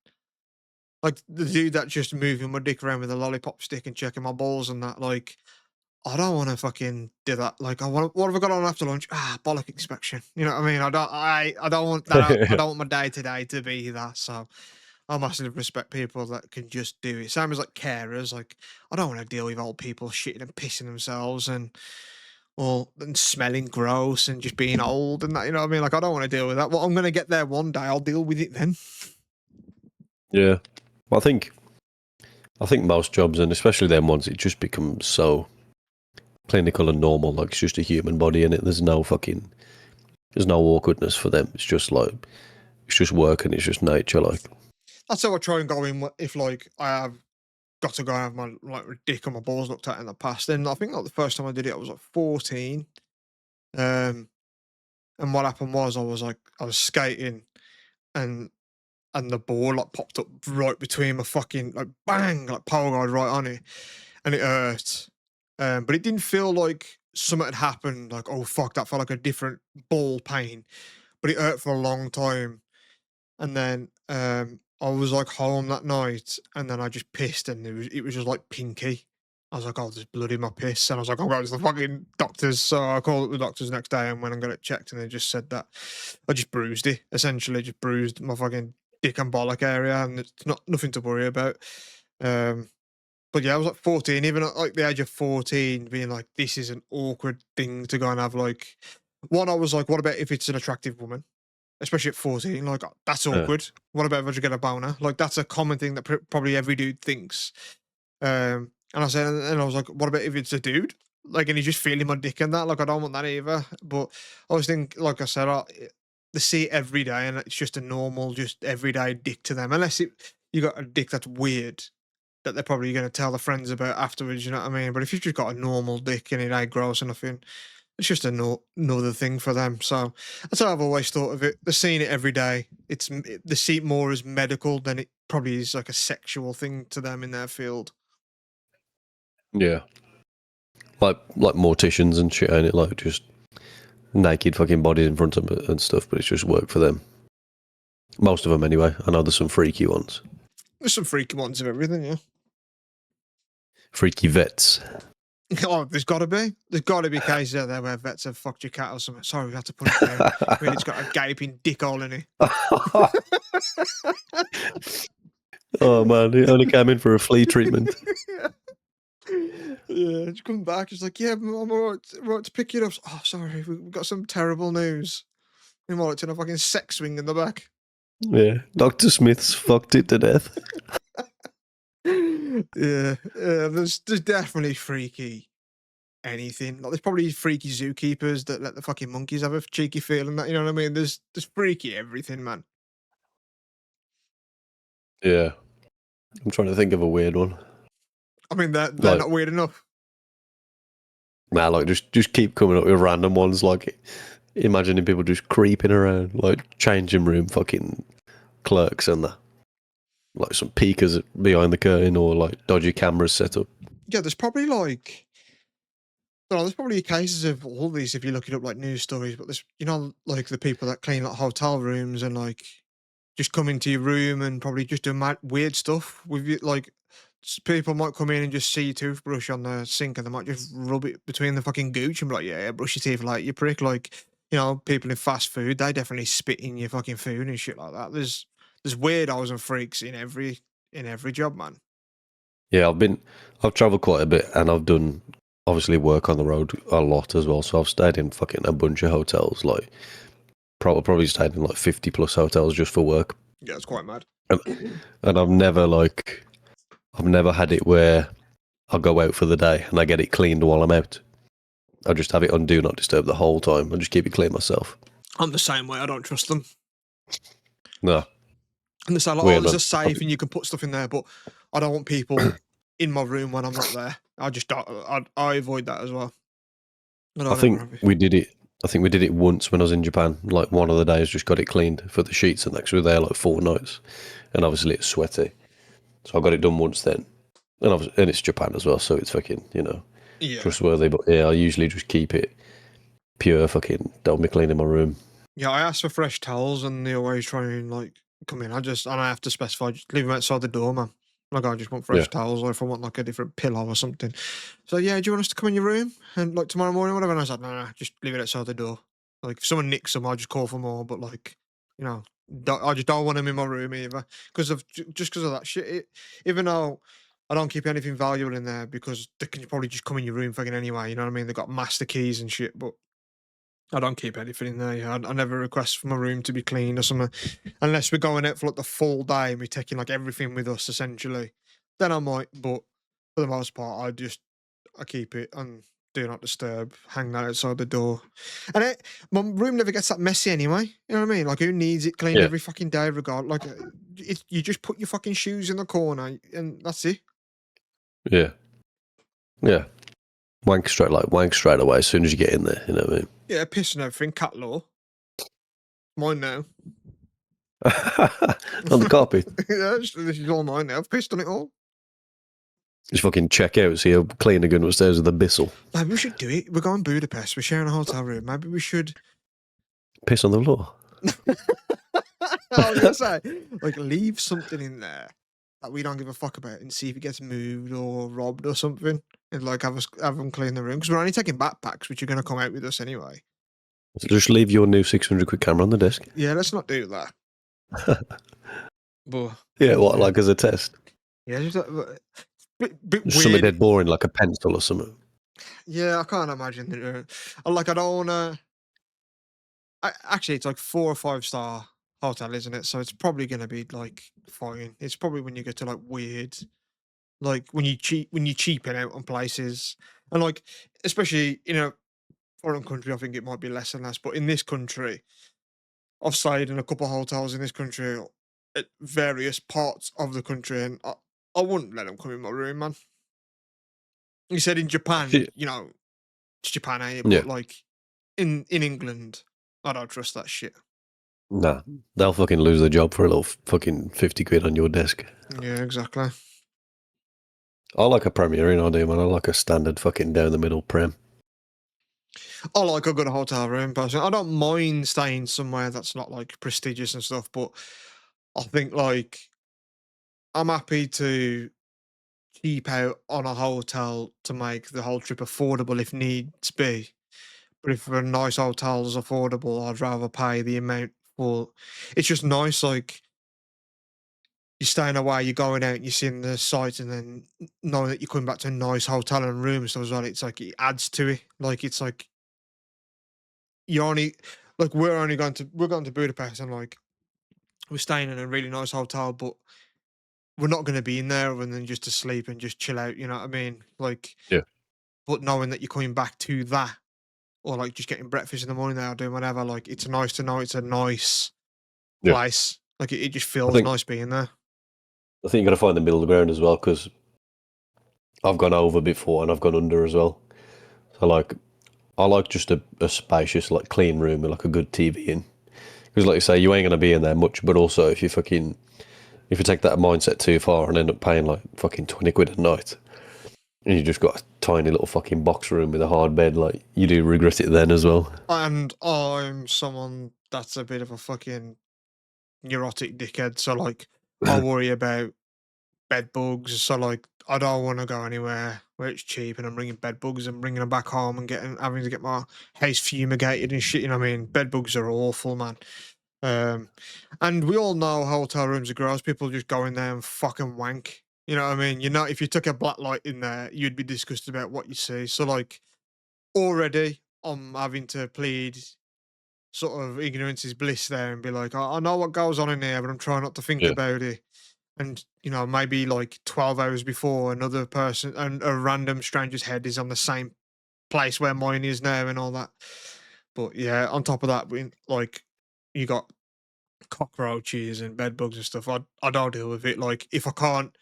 Like the dude that just moving my dick around with a lollipop stick and checking my balls and that, like, I don't want to fucking do that. Like, what have I got on after lunch? Bollock inspection. You know what I mean? I don't want that. I don't want my day to day to be that. So I massively respect people that can just do it. Same as like carers. Like, I don't want to deal with old people shitting and pissing themselves and smelling gross and just being old and that. You know what I mean? Like, I don't want to deal with that. Well, I'm gonna get there one day. I'll deal with it then. Yeah, well, I think most jobs, and especially them ones, it just becomes so clinical and normal. Like, it's just a human body in it. There's no awkwardness for them. It's just like, it's just work and it's just nature. Like, That's how I try and go in. If like I have got to go and have my like dick or my balls looked at in the past, then I think like the first time I did it, I was like 14. And what happened was I was skating and the ball like popped up right between my fucking like bang, like power guard right on it, and it hurt. But it didn't feel like something had happened. Like, oh fuck, that felt like a different ball pain, but it hurt for a long time. And then I was like home that night, and then I just pissed, and it was just like pinky. I was like, oh, there's blood in my piss, and I was like, I'm going to the fucking doctors. So I called up the doctors next day, and when I got it checked, and they just said that I just bruised it, essentially, just bruised my fucking dick and bollock area, and it's nothing to worry about. But yeah, I was like 14, even at like the age of 14, being like, this is an awkward thing to go and have. Like, one, I was like, what about if it's an attractive woman? Especially at 14, like, that's awkward. What about if I just get a boner? Like, that's a common thing that probably every dude thinks. And I said, and I was like, what about if it's a dude? Like, and he's just feeling my dick and that. Like, I don't want that either. But I always think, like I said, they see it every day, and it's just a normal, just everyday dick to them. Unless you got a dick that's weird, that they're probably going to tell their friends about afterwards. You know what I mean? But if you've just got a normal dick and it ain't gross or nothing, it's just another thing for them. So that's how I've always thought of it. They're seeing it every day. They see it more as medical than it probably is like a sexual thing to them in their field. yeah, like morticians and shit, ain't it? Like, just naked fucking bodies in front of them and stuff, but it's just work for them. Most of them, anyway. I know there's some freaky ones. There's some freaky ones of everything, yeah. Freaky vets. Oh, there's got to be. There's got to be cases out there where vets have fucked your cat or something. Sorry, we have to put it down. I mean, it's got a gaping dick hole in it. Oh, man. He only came in for a flea treatment. Yeah, just come back. It's like, yeah, I'm all right to pick it up. Oh, sorry, we've got some terrible news. Meanwhile, it's in a fucking sex swing in the back. Yeah, Dr. Smith's fucked it to death. Yeah, there's definitely freaky anything. Like, there's probably freaky zookeepers that let the fucking monkeys have a cheeky feel and that. You know what I mean? There's freaky everything, man. Yeah, I'm trying to think of a weird one. I mean, they're Like, not weird enough. Nah, like, just keep coming up with random ones. Like, imagining people just creeping around, like changing room fucking clerks and that. Like some peekers behind the curtain, or like dodgy cameras set up. Yeah, there's probably like, there's probably cases of all these if you look it up, like news stories. But there's, like the people that clean like hotel rooms and like just come into your room and probably just do weird stuff with you. Like, people might come in and just see your toothbrush on the sink, and they might just rub it between the fucking gooch and be like, yeah, brush your teeth, like, you prick. Like, people in fast food, they definitely spit in your fucking food and shit like that. There's weirdos and freaks in every job, man. Yeah, I've travelled quite a bit, and I've done obviously work on the road a lot as well. So I've stayed in fucking a bunch of hotels, like probably stayed in like 50 plus hotels just for work. Yeah, it's quite mad. And I've never had it where I'll go out for the day and I get it cleaned while I'm out. I just have it on do not disturb the whole time and just keep it clean myself. I'm the same way. I don't trust them. No. And they say, like, there's a safe and you can put stuff in there, but I don't want people in my room when I'm not there. I avoid that as well. I think we did it once when I was in Japan. Like, one of the days, just got it cleaned for the sheets, and we were there like 4 nights, and obviously it's sweaty, so I got it done once then, and it's Japan as well, so it's fucking trustworthy. But yeah, I usually just keep it pure. Fucking don't be cleaning my room. Yeah, I ask for fresh towels, and they always try and like come in. And I have to specify, just leave them outside the door, man. Like, I just want fresh towels, or if I want like a different pillow or something. So yeah, do you want us to come in your room and like tomorrow morning, whatever? And I was like, no, just leave it outside the door. Like, if someone nicks them, I'll just call for more. But like, you know, I just don't want them in my room either because of just because of that shit. Even though I don't keep anything valuable in there because they can probably just come in your room fucking anyway. You know what I mean? They got master keys and shit, but I don't keep anything in there. Yeah. I never request for my room to be cleaned or something, unless we're going out for like the full day and we're taking like everything with us essentially. Then I might, but for the most part, I keep it and do not disturb. Hang that outside the door, and my room never gets that messy anyway. You know what I mean? Like, who needs it cleaned Yeah. every fucking day? You just put your fucking shoes in the corner and that's it. Yeah. Yeah. Wank straight away as soon as you get in there, you know what I mean? Yeah, piss and everything. Cat law. Mine now. On the carpet. Yeah, this is all mine now. I've pissed on it all. Just fucking check out, see how clean they're going upstairs with a Bissell. Maybe we should do it. We're going Budapest. We're sharing a hotel room. Maybe we should Piss on the floor. I was gonna say, like, leave something in there that we don't give a fuck about and see if it gets moved or robbed or something, and like have them clean the room because we're only taking backpacks, which are gonna come out with us anyway. So just leave your new 600 quid camera on the desk. Yeah, let's not do that. But yeah, what, like as a test? Yeah, just bit Just something weird. dead boring, like a pencil or something. Yeah, I can't imagine that. Like, I don't wanna. Actually, it's like 4 or 5 star hotel, isn't it? So it's probably gonna be like fine. It's probably when you get to like weird, like when you cheapen out on places, and like especially in a foreign country, I think it might be less and less. But in this country, I've stayed in a couple of hotels in this country at various parts of the country, and I wouldn't let them come in my room, man. You said in Japan, Yeah. you know, it's Japan, eh? Yeah. But like in England, I don't trust that shit. Nah, they'll fucking lose their job for a little fucking 50 quid on your desk. Yeah, exactly. I like a Premier Inn, I do, man. I like a standard fucking down the middle Prem. I like a good hotel room, personally. I don't mind staying somewhere that's not like prestigious and stuff, but I think like I'm happy to cheap out on a hotel to make the whole trip affordable if needs be. But if a nice hotel is affordable, I'd rather pay the amount for. It's just nice, like you're staying away, you're going out, you're seeing the sights, and then knowing that you're coming back to a nice hotel and room and stuff as well. It's like it adds to it. Like, it's like you only like we're going to Budapest, and like we're staying in a really nice hotel, but we're not going to be in there other than just to sleep and just chill out. You know what I mean? Like, Yeah. But knowing that you're coming back to that, or like just getting breakfast in the morning there, or doing whatever, like it's nice to know it's a nice place. Like it just feels nice being there. I think you got to find the middle of the ground as well, because I've gone over before and I've gone under as well. So like, I like just a spacious, like clean room with like a good TV in. Because like you say, you ain't gonna be in there much. But also, if you take that mindset too far and end up paying like fucking 20 quid a night, and you just got a tiny little fucking box room with a hard bed, like you do regret it then as well. And I'm someone that's a bit of a fucking neurotic dickhead, so like I worry about bed bugs. So like I don't want to go anywhere where it's cheap and I'm bringing bed bugs and bringing them back home and having to get my house fumigated and shit. You know what I mean? Bed bugs are awful, man. And we all know hotel rooms are gross. People just go in there and fucking wank. You know what I mean? If you took a black light in there, you'd be disgusted about what you see. So like already I'm having to plead sort of ignorance is bliss there and be like, I know what goes on in there, but I'm trying not to think about it. And maybe like 12 hours before, another person and a random stranger's head is on the same place where mine is now and all that. But yeah, on top of that, like you got cockroaches and bed bugs and stuff. I don't deal with it. Like if I can't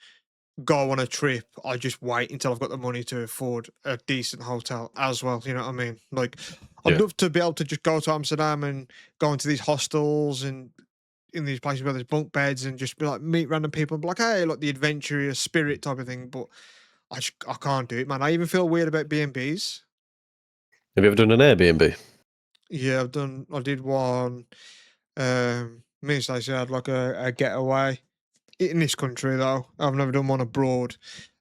go on a trip, I just wait until I've got the money to afford a decent hotel as well. You know what I mean? Like I'd love to be able to just go to Amsterdam and go into these hostels and in these places where there's bunk beds and just be like meet random people and be like, hey, like the adventurous spirit type of thing. But I can't do it, man. I even feel weird about B&Bs. Have you ever done an Airbnb? Yeah, I did one. Me and Stacey had like a getaway in this country though. I've never done one abroad,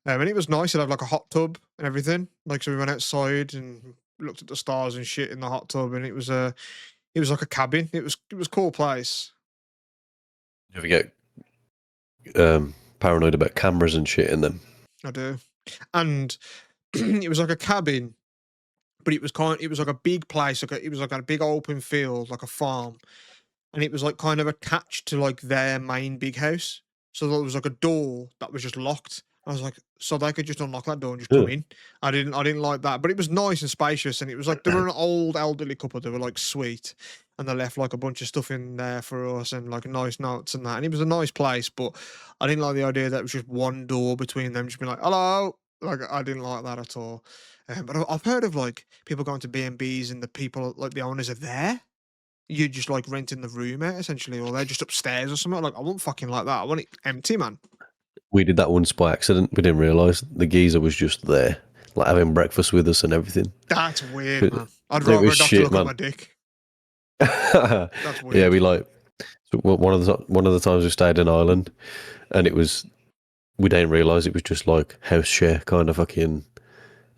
and it was nice. It had like a hot tub and everything. Like, so we went outside and looked at the stars and shit in the hot tub, and it was like a cabin. It was a cool place. You ever get paranoid about cameras and shit in them? I do, and it was like a cabin, but it was like a big place. It was like a big open field, like a farm, and it was like kind of attached to like their main big house. So there was like a door that was just locked. I was like, so they could just unlock that door and just come in. I didn't like that, but it was nice and spacious, and it was like they were an old elderly couple. They were like sweet, and they left like a bunch of stuff in there for us and like nice notes and that. And it was a nice place, but I didn't like the idea that it was just one door between them, just being like, hello. Like, I didn't like that at all. But I've heard of like people going to B&Bs and the people, like the owners, are there. You're just like renting the room out essentially, or they're just upstairs or something. Like, I won't fucking like that. I want it empty, man. We did that once by accident. We didn't realise the geezer was just there, like having breakfast with us and everything. That's weird, man. I'd rather a doctor shit, look man. at my dick. That's weird. Yeah, we like one of the times we stayed in Ireland, and we didn't realise it was just like house share kind of fucking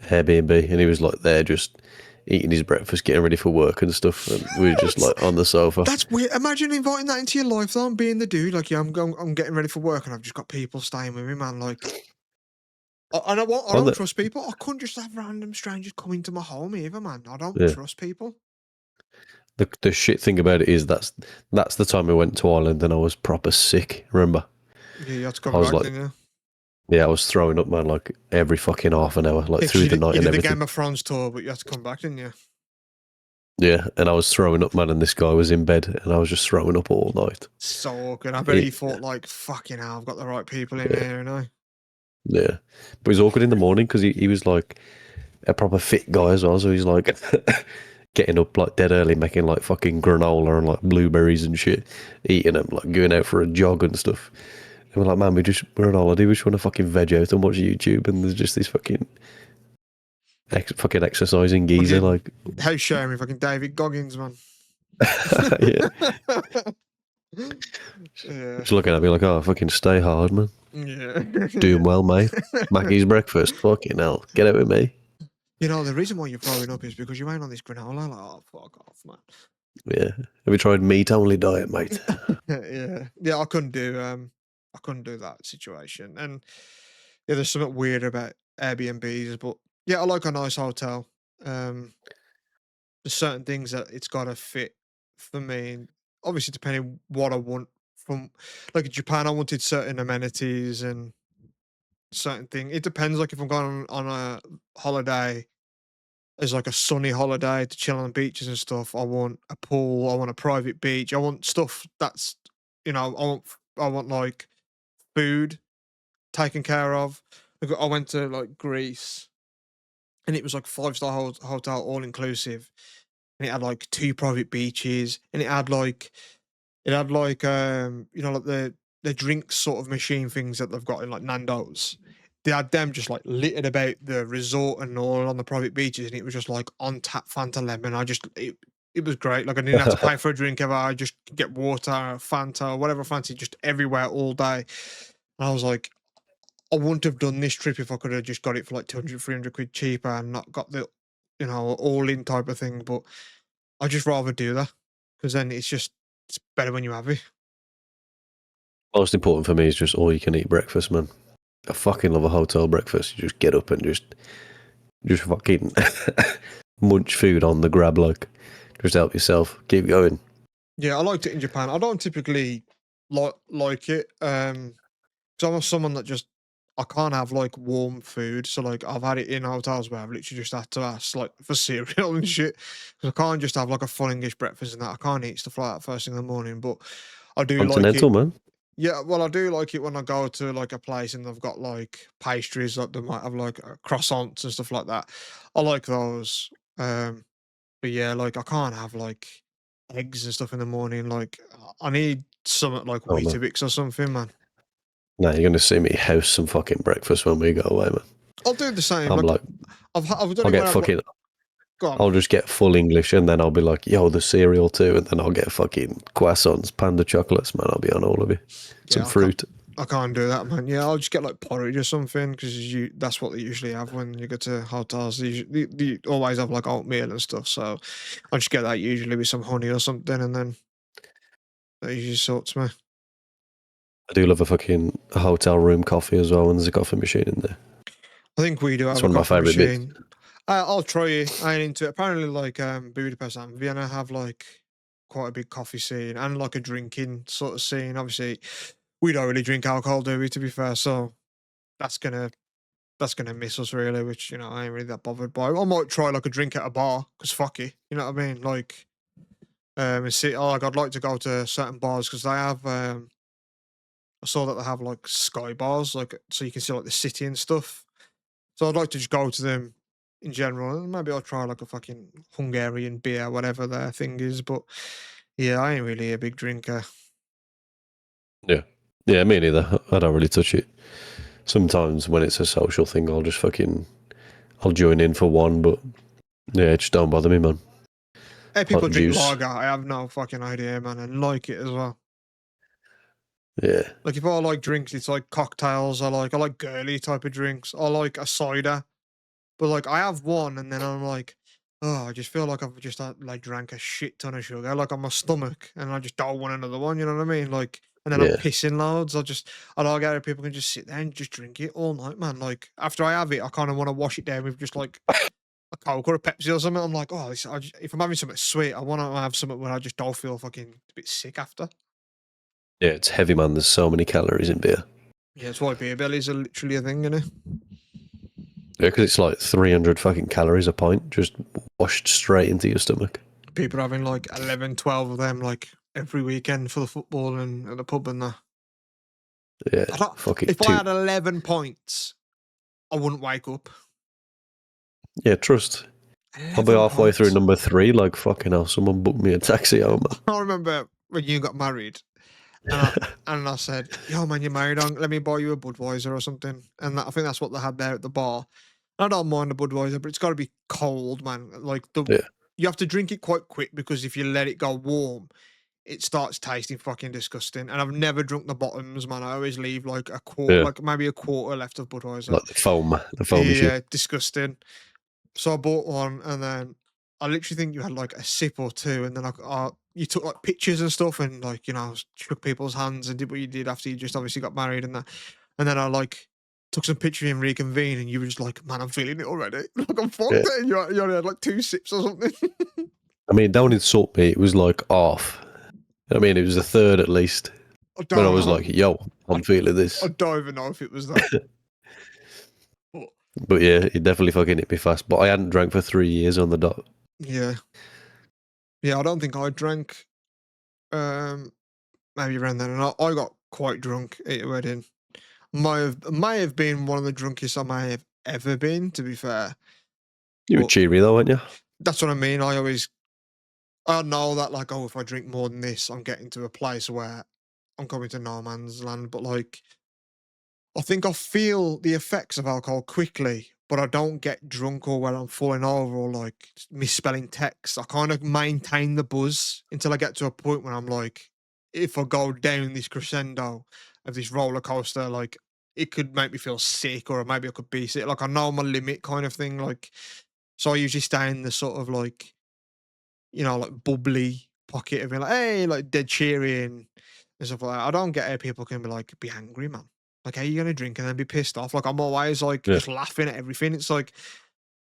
Airbnb, and he was like there just eating his breakfast, getting ready for work and stuff, and we were just like on the sofa. That's weird. Imagine inviting that into your life, though, and being the dude. Like, yeah, I'm getting ready for work, and I've just got people staying with me, man. Like, I don't trust people. I couldn't just have random strangers come into my home either, man. I don't trust people. The shit thing about it is that's the time we went to Ireland, and I was proper sick. Remember? Yeah, you had to come back, like, didn't you? Yeah, I was throwing up, man, like every fucking half an hour, like through the night and everything. You did the Game of Thrones tour, but you had to come back, didn't you? Yeah, and I was throwing up, man, and this guy was in bed, and I was just throwing up all night. So awkward. I bet he thought, like, fucking hell, I've got the right people in here, you know? Yeah, but it was awkward in the morning because he was like a proper fit guy as well, so he's like getting up like dead early, making like fucking granola and like blueberries and shit, eating them, like going out for a jog and stuff. And we're like, man, we're on holiday, we just want to fucking veg out and watch YouTube, and there's just this fucking exercising geezer, like... How share me, fucking David Goggins, man. Yeah. Just looking at me like, oh, fucking stay hard, man. Yeah. Doing well, mate. Mackey's breakfast, fucking hell. Get out with me. You know, the reason why you're throwing up is because you ain't on this granola. Like, oh, fuck off, man. Yeah. Have you tried meat-only diet, mate? Yeah, I couldn't do that situation. And yeah, there's something weird about Airbnbs, but yeah, I like a nice hotel. There's certain things that it's got to fit for me. And obviously, depending what I want from, like in Japan, I wanted certain amenities and certain thing. It depends. Like if I'm going on a holiday, as like a sunny holiday to chill on the beaches and stuff, I want a pool. I want a private beach. I want stuff that's, I want like food taken care of. I went to like Greece, and it was like 5-star hotel, all inclusive, and it had like 2 private beaches, and it had like like the drinks sort of machine things that they've got in like Nando's. They had them just like littered about the resort and all on the private beaches, and it was just like on tap Fanta lemon. It was great. Like I didn't have to pay for a drink ever. I just get water, Fanta, whatever I fancy, just everywhere all day. And I was like, I wouldn't have done this trip if I could have just got it for like 200, 300 quid cheaper and not got the, all in type of thing. But I'd just rather do that because then it's better when you have it. Most important for me is just all you can eat breakfast, man. I fucking love a hotel breakfast. You just get up and just fucking munch food on the grab, like just help yourself. Keep going. Yeah, I liked it in Japan. I don't typically like it. Because I'm someone that I can't have like warm food. So like I've had it in hotels where I've literally just had to ask like for cereal and shit. Because I can't just have like a full English breakfast and that. I can't eat stuff like that first thing in the morning. But I do like it. Man. Yeah, well, I do like it when I go to like a place and they've got like pastries, like they might have like croissants and stuff like that. I like those. But yeah, like I can't have like eggs and stuff in the morning. Like I need something like Weetabix or something, man. No, you're gonna see me house some fucking breakfast when we go away, man. I'll do the same. I'm like I've done I'll get fucking. I'll just get full English and then I'll be like, yo, the cereal too, and then I'll get fucking croissants, panda chocolates, man. I'll be on all of it. Some fruit. I can't do that, man. Yeah, I'll just get like porridge or something because that's what they usually have when you go to hotels. They always have like oatmeal and stuff. So I'll just get that usually with some honey or something, and then that usually sorts me. I do love a fucking hotel room coffee as well when there's a coffee machine in there. I think we do It's have a one of my coffee favourite bits. machine. I'll try it. I ain't into it. Apparently, like Budapest and Vienna have like quite a big coffee scene and like a drinking sort of scene. Obviously, we don't really drink alcohol, do we? To be fair, so that's gonna that's gonna miss us really, which I ain't really that bothered by. I might try like a drink at a bar because fuck it, you know what I mean? Like, and see, like I'd like to go to certain bars because they have. I saw that they have like sky bars, like so you can see like the city and stuff. So I'd like to just go to them in general, and maybe I'll try like a fucking Hungarian beer, whatever their thing is. But yeah, I ain't really a big drinker. Yeah. Yeah, me neither. I don't really touch it. Sometimes when it's a social thing, I'll join in for one, but yeah, it just don't bother me, man. Hey, people Hot drink juice. lager. I have no fucking idea, man, and like it as well. Yeah. Like if I like drinks, it's like cocktails. I like girly type of drinks. I like a cider, but like I have one, and then I'm like, oh, I just feel like I've just like drank a shit ton of sugar, like on my stomach, and I just don't want another one. You know what I mean? Like, and then I'm Yeah. pissing loads. I don't get it. People can just sit there and just drink it all night, man. Like after I have it, I kind of want to wash it down with just like a Coke or a Pepsi or something. I'm like, oh, if I'm having something sweet, I want to have something where I just don't feel fucking a bit sick after. Yeah, it's heavy, man. There's so many calories in beer. Yeah, it's why beer bellies are literally a thing, innit? Yeah, because it's like 300 fucking calories a pint, just washed straight into your stomach. People are having like 11, 12 of them like every weekend for the football and at the pub and that. Yeah, I don't, fucking if I two. had 11 points, I wouldn't wake up. Yeah, trust. I'll be 11 halfway through points. number 3, like, fucking hell, someone booked me a taxi home. I remember when you got married and I said, yo, man, you're married. Let me buy you a Budweiser or something. And I think that's what they had there at the bar. I don't mind the Budweiser, but it's got to be cold, man. Like, Yeah, you have to drink it quite quick because if you let it go warm, it starts tasting fucking disgusting. And I've never drunk the bottoms, man. I always leave like a quarter, yeah, like maybe a quarter left of Budweiser. like the foamy shit. Yeah, disgusting. So I bought one, and then I literally think you had like a sip or two, and then you took like pictures and stuff, and like shook people's hands and did what you did after you just obviously got married and that. And then I like took some picture and reconvened, and you were just like, "Man, I'm feeling it already. Like I'm Yeah. fucked." And you only had like 2 sips or something. I mean, down in Saltby, it was like half. I mean, it was a third at least. I But I don't was know. like, yo, I'm feeling I this. don't even know if it was that. But But yeah, it definitely fucking hit me fast. But I hadn't drank for 3 years on the dot. yeah, yeah. I don't think I drank. Um, Maybe around then, and I got quite drunk at a wedding. May have been one of the drunkest I may have ever been, to be fair. You were But cheery though, weren't you? that's what I mean. I know that like, oh, if I drink more than this, I'm getting to a place where I'm coming to no man's land. But like, I think I feel the effects of alcohol quickly, but I don't get drunk or when I'm falling over or like misspelling text. I kind of maintain the buzz until I get to a point where I'm like, if I go down this crescendo of this roller coaster, like it could make me feel sick or maybe I could be sick. Like I know my limit kind of thing. Like, so I usually stay in the sort of like, like bubbly pocket of being like, hey, like dead cheery and stuff like that. I don't get how people can be angry, man. Like, how you gonna drink and then be pissed off? Like, I'm always like Yeah. just laughing at everything. It's like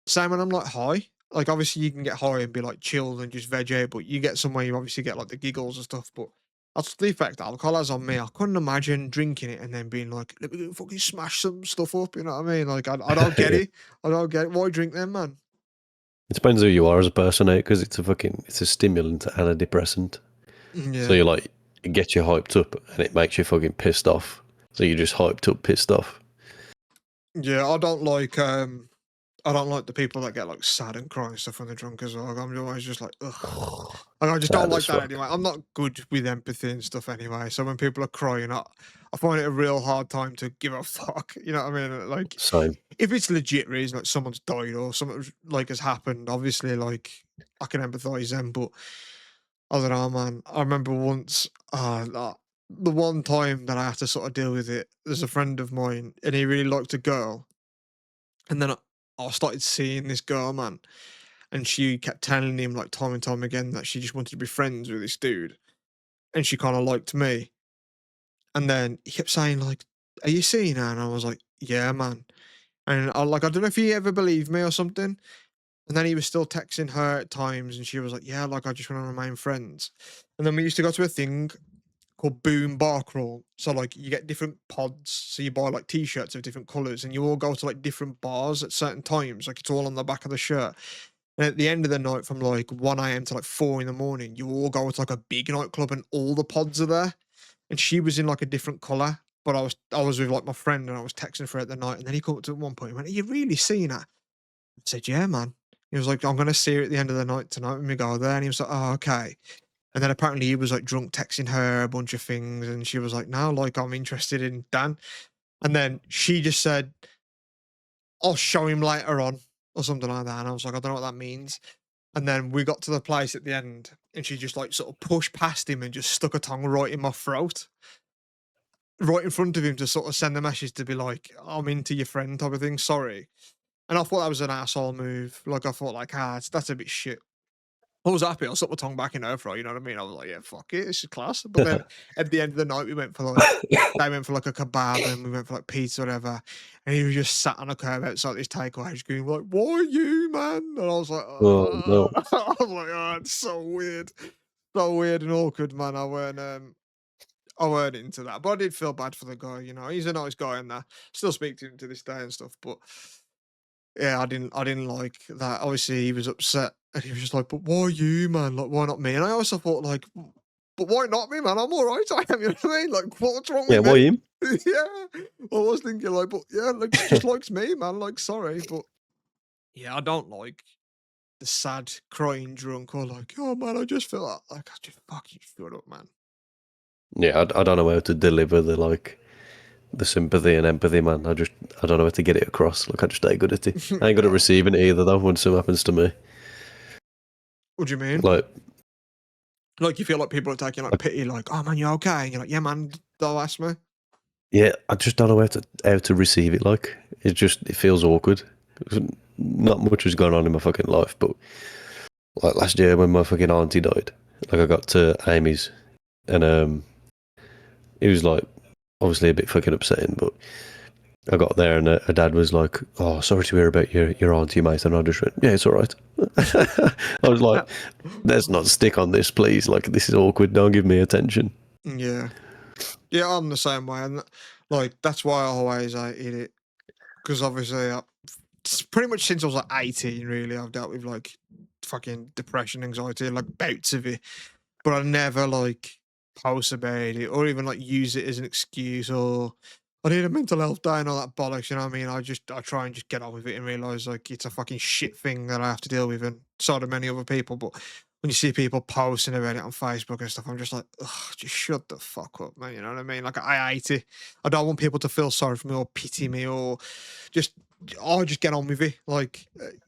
same when I'm like high. Like, obviously you can get high and be like chilled and just veg out, but you get somewhere you obviously get like the giggles and stuff. But that's the effect alcohol has on me. I couldn't imagine drinking it and then being like, let me go fucking smash some stuff up. You know what I mean? Like, I don't get Yeah. it. I don't get it. Why drink then, man? It depends who you are as a person, because it's a stimulant and a depressant. So Yeah. you like, it gets you hyped up and it makes you fucking pissed off. So you're just hyped up, pissed off. Yeah, I don't like the people that get like sad and cry and stuff when they're drunk as well. I'm always just like, ugh. Like, I just don't Sad like as that fuck. anyway. I'm not good with empathy and stuff anyway. So when people are crying, I find it a real hard time to give a fuck. You know what I mean? Like, Same. if it's legit reason, like someone's died or something like has happened, obviously, like I can empathize them. But I don't know, man. I remember once, the one time that I had to sort of deal with it, there's a friend of mine, and he really liked a girl, and then I started seeing this girl, man, and she kept telling him like time and time again that she just wanted to be friends with this dude, and she kind of liked me, and then he kept saying like, "Are you seeing her?" And I was like, "Yeah, man." And I don't know if he ever believed me or something. And then he was still texting her at times, and she was like, "Yeah, like I just want to remain friends." And then we used to go to a thing called Boom Bar Crawl. So like you get different pods, so you buy like t-shirts of different colours, and you all go to like different bars at certain times. Like it's all on the back of the shirt. And at the end of the night, from like 1 a.m. to like 4 in the morning, you all go to like a big nightclub, and all the pods are there. And she was in like a different colour, but I was with like my friend, and I was texting for her at the night. And then he called up to at one point. He went, "Are you really seeing her?" I said, "Yeah, man." He was like, "I'm gonna see her at the end of the night tonight when we go there." And he was like, "Oh, okay." And then apparently he was like drunk texting her a bunch of things, and she was like, "No, like I'm interested in Dan." And then she just said, "I'll show him later on," or something like that. And I was like, "I don't know what that means." And then we got to the place at the end, and she just like sort of pushed past him and just stuck her tongue right in my throat, right in front of him, to sort of send the message to be like, "I'm into your friend," type of thing. Sorry. And I thought that was an asshole move. Like I thought, like, that's a bit shit. I was happy. I stuck my tongue back in her throat. You know what I mean? I was like, "Yeah, fuck it, this is class." But then at the end of the night, we went for like they went for like a kebab, and we went for like pizza, whatever. And he was just sat on a curb outside this takeaway, just going like, "Why you, man?" And I was like, Oh no. I was like, "Oh, it's so weird and awkward, man." I weren't into that, but I did feel bad for the guy. You know, he's a nice guy, and that still speak to him to this day and stuff. But yeah, I didn't like that. Obviously, he was upset, and he was just like, "But why you, man? Like, why not me?" And I also thought, like, "But why not me, man? I'm all right. I am." You know what I mean? Like, what's wrong Yeah, with why me? him? Yeah, I was thinking like, but yeah, like, just likes me, man. Like, sorry, but yeah, I don't like the sad crying drunk, or like, "Oh man, I just feel like I just fucking shut up, man." Yeah, I don't know how to deliver the sympathy and empathy, man. I don't know how to get it across. Like I just ain't good at it. I ain't good at No. receiving it either, though. When something happens to me, What do you mean? like, Like, you feel like people are taking like I, pity, like, "Oh man, you okay?" And you're like, "Yeah, man, don't ask me." yeah, I just don't know how to receive it. Like, it feels awkward. Not much has gone on in my fucking life, but like last year when my fucking auntie died, like I got to Amy's, and it was like obviously a bit fucking upsetting, but I got there and her dad was like, "Oh, sorry to hear about your auntie, mate." And I just went, "Yeah, it's all right." I was like, "Let's not stick on this, please. Like, this is awkward. Don't give me attention." Yeah. Yeah, I'm the same way, and like that's why I always eat it, because obviously, pretty much since I was like 18, really, I've dealt with like fucking depression, anxiety, and like bouts of it, but I never like post about it or even like use it as an excuse, or I need a mental health day and all that bollocks. You know what I mean? I try and just get on with it and realize like it's a fucking shit thing that I have to deal with, and so do many other people. But when you see people posting about it on Facebook and stuff, I'm just like, ugh, just shut the fuck up, man. You know what I mean? Like I hate it. I don't want people to feel sorry for me or pity me, or just I just get on with it. Like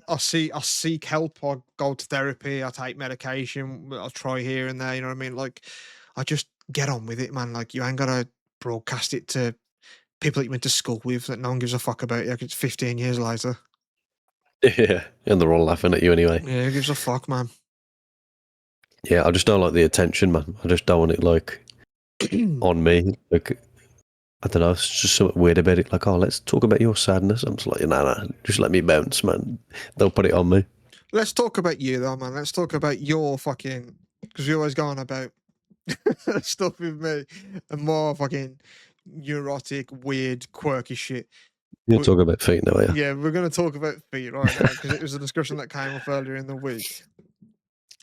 I seek help. I go to therapy. I take medication. I'll try here and there. You know what I mean? Like I just get on with it, man. Like you ain't gotta broadcast it to people that you went to school with that no one gives a fuck about you. Like it's 15 years later. Yeah, and they're all laughing at you anyway. Yeah, who gives a fuck, man? Yeah, I just don't like the attention, man. I just don't want it like on me. Like I don't know, it's just something weird about it. Like, oh, let's talk about your sadness. I'm just like, nah, just let me bounce, man. They'll put it on me. Let's talk about you though, man. Let's talk about your fucking, because you're always going about stuff with me and more fucking neurotic, weird, quirky shit. You But talk about feet now, yeah. yeah, we're going to talk about feet right now because it was a discussion that came up earlier in the week.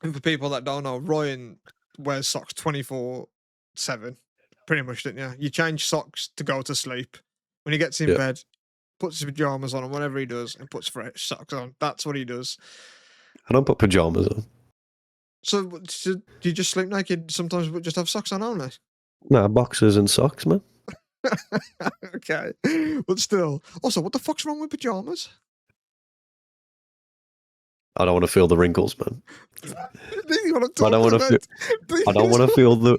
And for people that don't know, Ryan wears socks 24/7, pretty much, didn't you? You change socks to go to sleep. When he gets in Yeah. bed, puts his pajamas on, and whatever he does, and puts fresh socks on. That's what he does. I don't put pajamas on. So, do you just sleep naked sometimes, but just have socks on only? Nah, boxers and socks, man. Okay, but still. Also, what the fuck's wrong with pajamas? I don't want to feel the wrinkles, man. Do you want to I talk don't want to about? feel. I don't want to feel the.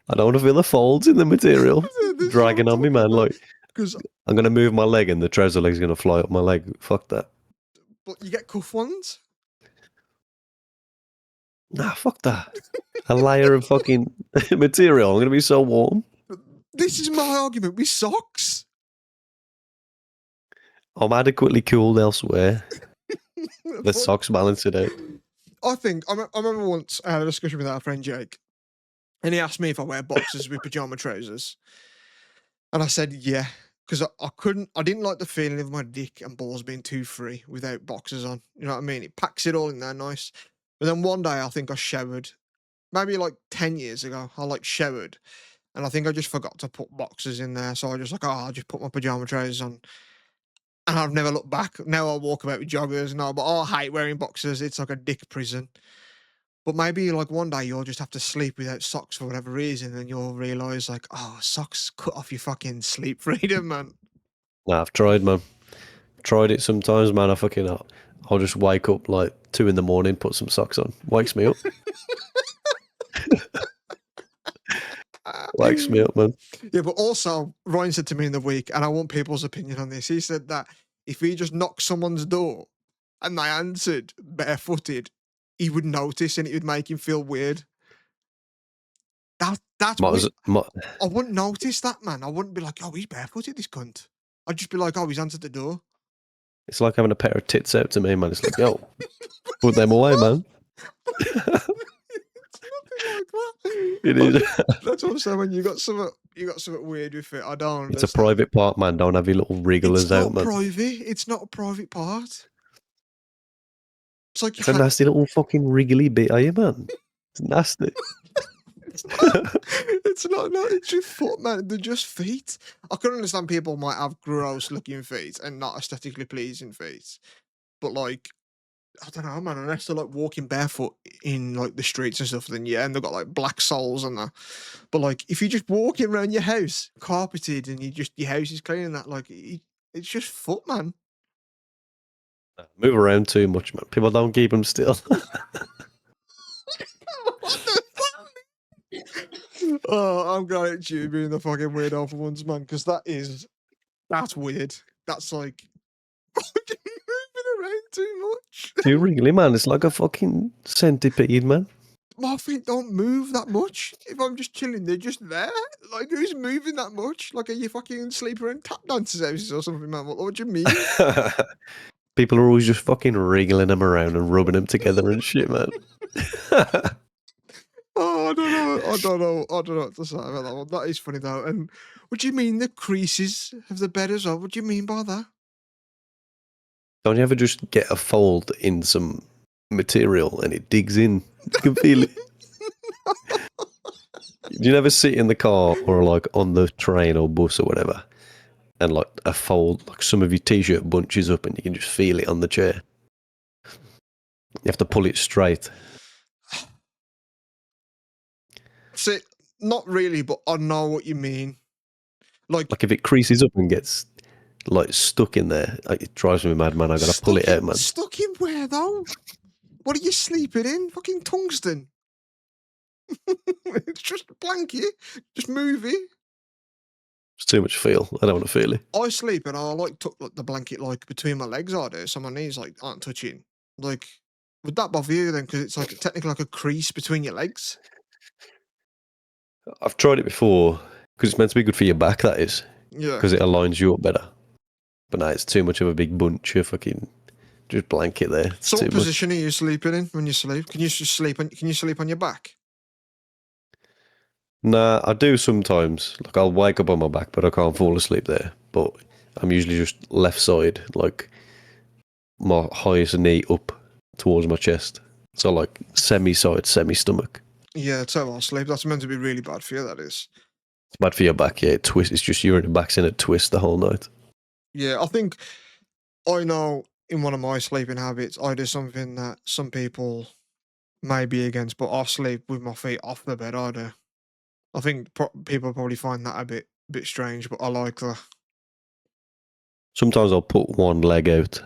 I don't want to feel the folds in the material dragging on me, man. Like, because I'm gonna move my leg and the trouser leg's gonna fly up my leg. Fuck that. but you get cuff ones. Nah, fuck that. A layer of fucking material. I'm gonna be so warm. This is my argument with socks. I'm adequately cooled elsewhere. The But socks balance it out. I think I remember once I had a discussion with our friend Jake, and he asked me if I wear boxers with pajama trousers, and I said yeah, because I didn't like the feeling of my dick and balls being too free without boxers on. You know what I mean? It packs it all in there nice. But then one day I think I showered, maybe like 10 years ago. I like showered, and I think I just forgot to put boxers in there. So I just like, oh, I'll just put my pajama trousers on. And I've never looked back. Now I walk about with joggers and all, but I hate wearing boxers. It's like a dick prison. But maybe like one day you'll just have to sleep without socks for whatever reason, and you'll realise like, oh, socks cut off your fucking sleep freedom, man. Nah, I've tried, man. Tried it sometimes, man. I'll just wake up like 2 a.m, put some socks on. Wakes me up. Wakes me up, man. Yeah, but also Ryan said to me in the week, and I want people's opinion on this. He said that if he just knocked someone's door and they answered barefooted, he would notice and it would make him feel weird. That's weird. I wouldn't notice that, man. I wouldn't be like, oh, he's barefooted, this cunt. I'd just be like, oh, he's answered the door. It's like having a pair of tits out to me, man. It's like, yo, put them away, man. It's nothing like that. It is. That's what I'm saying. When you got something weird with it, I don't. It's a private part, man. Don't have your little wrigglers out, man. It's not a private part. It's like it's a nasty little fucking wriggly bit, are you, man? It's nasty. It's not. It's your foot, man. They're just feet. I can understand people might have gross looking feet and not aesthetically pleasing feet, but like, I don't know, man. Unless they're like walking barefoot in like the streets and stuff, then yeah, and they've got like black soles and that. But like, if you're just walking around your house carpeted and your house is clean and that, like, it's just foot, man. Move around too much, man. People don't keep them still. Oh, I'm glad it's you being the fucking weirdo for once, man, because that's weird. That's like moving around too much. Too wriggly, man. It's like a fucking centipede, man. My feet don't move that much. If I'm just chilling, they're just there. Like, who's moving that much? Like, are you fucking sleeping around tap dancers' houses or something, man? What do you mean? People are always just fucking wriggling them around and rubbing them together and shit, man. Oh, I don't know what to say about that one. That is funny though. And what do you mean the creases of the bed as well? What do you mean by that? Don't you ever just get a fold in some material and it digs in? You can feel it. Do you never sit in the car or like on the train or bus or whatever, and like a fold, like some of your t-shirt bunches up and you can just feel it on the chair? You have to pull it straight. See, not really, but I know what you mean. Like if it creases up and gets like stuck in there, it drives me mad, man. I gotta pull it out, man. Stuck in where though? What are you sleeping in? Fucking tungsten. It's just a blanket. Just move it. It's too much feel. I don't want to feel it. I sleep and I like tuck the blanket like between my legs. I do, so my knees like aren't touching. Like, would that bother you then? Because it's like technically like a crease between your legs. I've tried it before because it's meant to be good for your back. That is, yeah, because it aligns you up better. But now it's too much of a big bunch of fucking just blanket there. It's so what too position much. are you sleeping in when you sleep? Can you just sleep on? Can you sleep on your back? Nah, I do sometimes. Like I'll wake up on my back, but I can't fall asleep there. But I'm usually just left side, like my highest knee up towards my chest. So like semi-side, semi-stomach. Yeah, it's how I sleep. That's meant to be really bad for you. That is. It's bad for your back, yeah. It twists. It's just you're in the back's in a twist the whole night. Yeah, I think I know in one of my sleeping habits, I do something that some people may be against, but I sleep with my feet off the bed. I do. I think people probably find that a bit strange, but I like that. Sometimes I'll put one leg out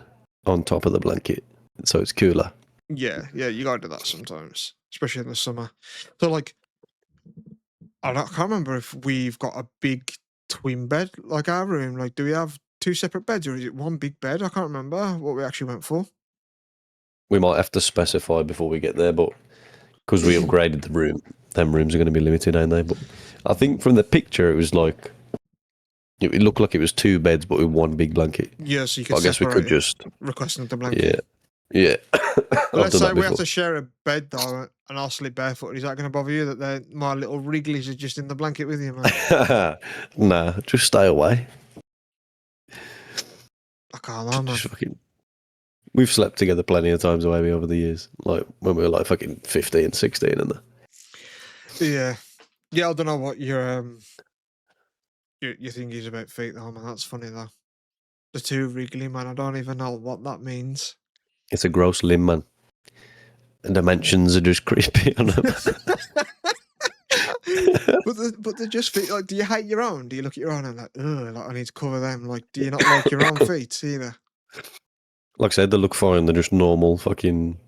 on top of the blanket, so it's cooler. Yeah, you gotta do that sometimes, especially in the summer. So like, can't remember if we've got a big twin bed like our room. Like, do we have two separate beds or is it one big bed? I can't remember what we actually went for. We might have to specify before we get there, but because we upgraded the room, them rooms are going to be limited, ain't they? But I think from the picture, it was like it looked like it was two beds, but with one big blanket. Yeah, so you could. I guess we could just requesting the blanket. Yeah. Let's say we have to share a bed though, and I'll sleep barefoot. Is that going to bother you that my little Wrigley's are just in the blanket with you, man? Nah, just stay away. I can't lie, man. Fucking, we've slept together plenty of times away over the years, like when we were like fucking 15, 16 and that. Yeah. I don't know what your thing is about feet though, man. That's funny though. The two Wrigley, man. I don't even know what that means. It's a gross limb, man. And dimensions are just creepy on them. but they're just feet. Like, do you hate your own? Do you look at your own and like, ugh, like I need to cover them? Like, do you not like your own feet either? Like I said, they look fine. They're just normal. Fucking,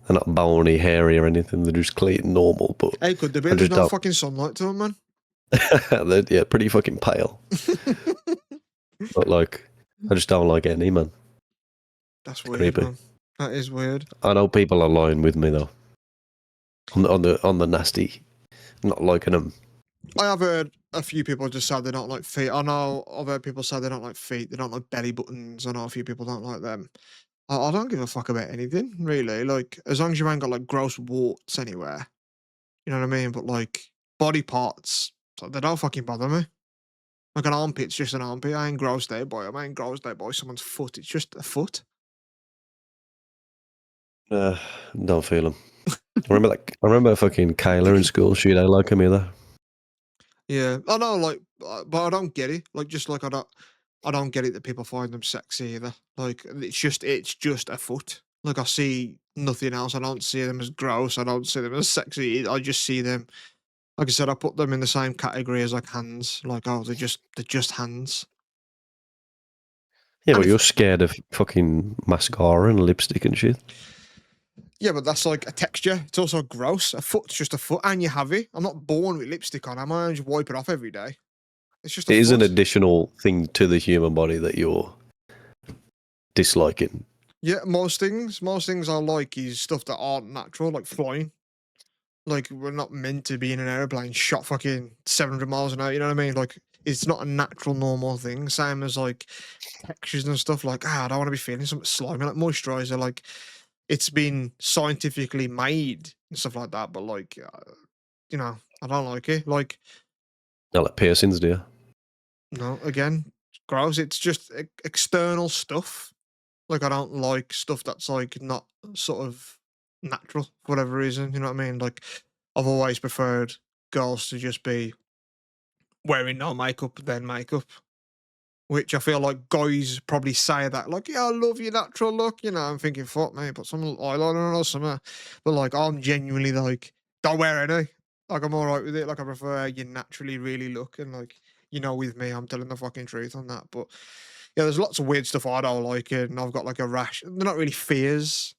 they're not bony, hairy, or anything. They're just clean, normal. But hey, could there be? There's no fucking sunlight to them, man. They're pretty fucking pale. But like, I just don't like any, man. That's weird, man. That is weird. I know people are lying with me though. On the nasty, not liking them. I have heard a few people just say they don't like feet. I know I've heard people say they don't like feet. They don't like belly buttons. I know a few people don't like them. I don't give a fuck about anything really. Like, as long as you ain't got like gross warts anywhere, you know what I mean. But like body parts, they don't fucking bother me. Like an armpit's just an armpit. I ain't grossed out by it. I ain't grossed out by someone's foot. It's just a foot. Don't feel them. I remember fucking Kayla in school. She don't like him either. Yeah, I know. Like, but I don't get it. Like, just like I don't get it that people find them sexy either. Like, it's just a foot. Like, I see nothing else. I don't see them as gross. I don't see them as sexy. I just see them. Like I said, I put them in the same category as like hands. Like, oh, they're just hands. Yeah, but you're scared of fucking mascara and lipstick and shit. Yeah, but that's like a texture. It's also gross. A foot's just a foot, and you have it. I'm not born with lipstick on. Am I? I just wipe it off every day. It's just. It is an additional thing to the human body that you're disliking. Yeah, most things I like is stuff that aren't natural, like flying. Like, we're not meant to be in an airplane shot fucking 700 miles an hour. You know what I mean? Like, it's not a natural, normal thing. Same as like textures and stuff. Like, I don't want to be feeling something slimy, like moisturizer. Like, it's been scientifically made and stuff like that, but like, you know, I don't like it. Like, not like piercings, do you? No, again, gross. It's just external stuff. Like, I don't like stuff that's like not sort of natural for whatever reason. You know what I mean? Like, I've always preferred girls to just be wearing no makeup than makeup. Which I feel like guys probably say that, like, yeah, I love your natural look, you know. I'm thinking, fuck me, put some eyeliner on or something. But like, I'm genuinely like, don't wear any. Like, I'm all right with it. Like, I prefer how you naturally really look. And like, you know, with me, I'm telling the fucking truth on that. But yeah, there's lots of weird stuff I don't like. And I've got like a rash. They're not really fears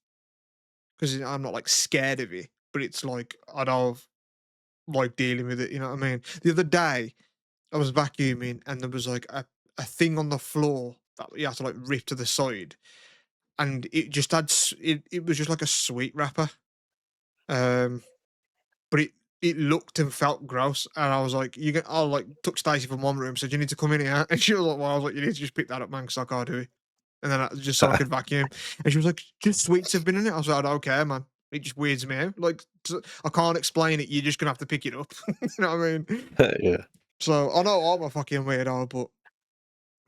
because I'm not like scared of it. But it's like, I don't like dealing with it. You know what I mean? The other day, I was vacuuming and there was like a thing on the floor that you had to like rip to the side, and it just had it was just like a sweet wrapper, but it looked and felt gross, and I was like, I like took Stacey from one room, said you need to come in here, and she was like, well, I was like, you need to just pick that up, man, because I can't do it, and then just so I could vacuum, and she was like, just sweets have been in it. I was like, I don't care, man. It just weirds me out. Like, I can't explain it. You're just gonna have to pick it up. You know what I mean? Yeah. So I know I'm a fucking weirdo, but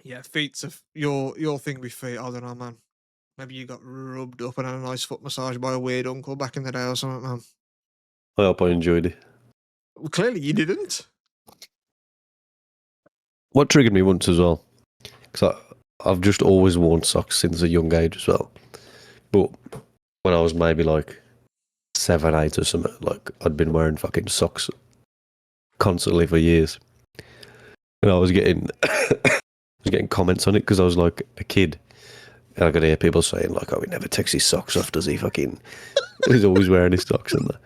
yeah, feet's your thing with feet. I don't know, man. Maybe you got rubbed up and had a nice foot massage by a weird uncle back in the day or something, man. I hope I enjoyed it. Well, clearly you didn't. What triggered me once as well, because I've just always worn socks since a young age as well. But when I was maybe like 7, 8 or something, like I'd been wearing fucking socks constantly for years. And I was getting comments on it because I was like a kid. And I could hear people saying like, oh, he never takes his socks off, does he? Fucking, he's always wearing his socks and that.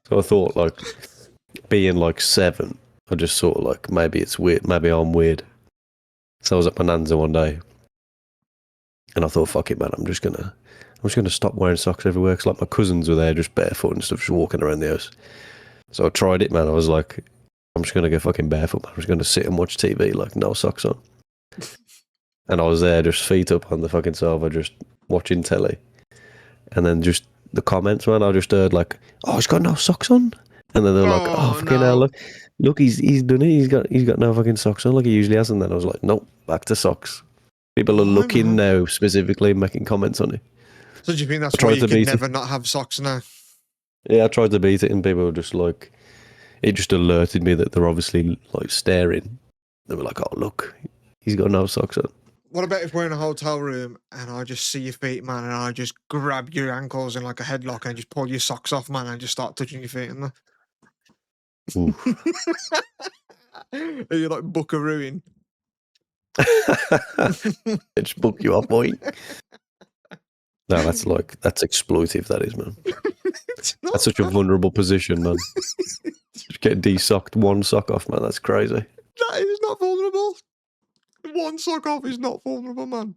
So I thought like, being like 7, I just sort of like, maybe it's weird, maybe I'm weird. So I was at my nan's one day, and I thought, fuck it, man, I'm just gonna stop wearing socks everywhere, because like my cousins were there just barefoot and stuff, just walking around the house. So I tried it, man. I was like, I'm just gonna go fucking barefoot, man. I'm just gonna sit and watch TV, like no socks on. And I was there, just feet up on the fucking sofa, just watching telly. And then just the comments, man, I just heard like, oh, he's got no socks on. And then they're like, oh, fucking hell, look, he's done it. He's got no fucking socks on like he usually has. And then I was like, nope, back to socks. People are looking now, specifically making comments on it. So do you think that's why you can never not have socks now? Yeah, I tried to beat it, and people were just like, it just alerted me that they're obviously like staring. They were like, oh, look, he's got no socks on. What about if we're in a hotel room and I just see your feet, man, and I just grab your ankles in like a headlock and just pull your socks off, man, and just start touching your feet in there? Are you like buckarooing? Just book you up, boy. No, that's exploitive, that is, man. That's such a vulnerable position, man. Just get de-socked, one sock off, man. That's crazy. That is not vulnerable. One sock off is not vulnerable, man.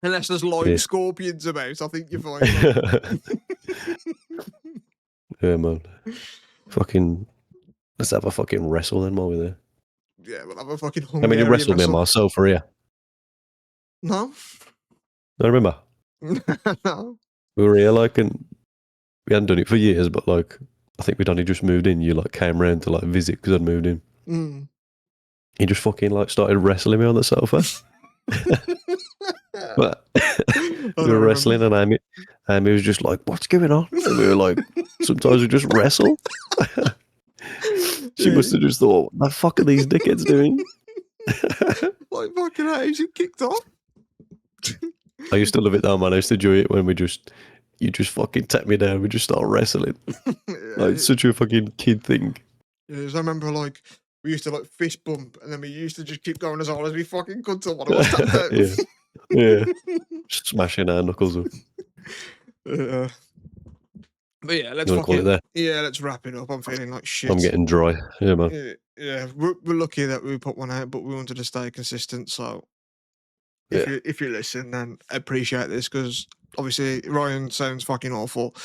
Unless there's live scorpions about, I think you're fine. Yeah, man. Fucking, let's have a fucking wrestle then while we're there. Yeah, we'll have a fucking I mean, you wrestled me and myself for you. No. I remember. No. We were here, like, and we hadn't done it for years, but, like, I think we'd only just moved in. You, like, came round to, like, visit because I'd moved in. Mm. He just fucking, like, started wrestling me on the sofa. But we were wrestling, and Amy was just like, what's going on? And we were like, sometimes we just wrestle. She must have just thought, what the fuck are these dickheads doing? Like, fucking hell, is it kicked off? I used to love it though, man. I used to enjoy it when you just fucking tap me down. We just start wrestling. Like, it's such a fucking kid thing. Yeah, I remember, like, we used to, like, fist bump, and then we used to just keep going as hard as we fucking could till one of us tapped out. Yeah. Smashing our knuckles up. But yeah, let's wrap it up. I'm feeling like shit. I'm getting dry. Yeah, man. Yeah, we're lucky that we put one out, but we wanted to stay consistent. So if you listen, then appreciate this, because obviously Ryan sounds fucking awful.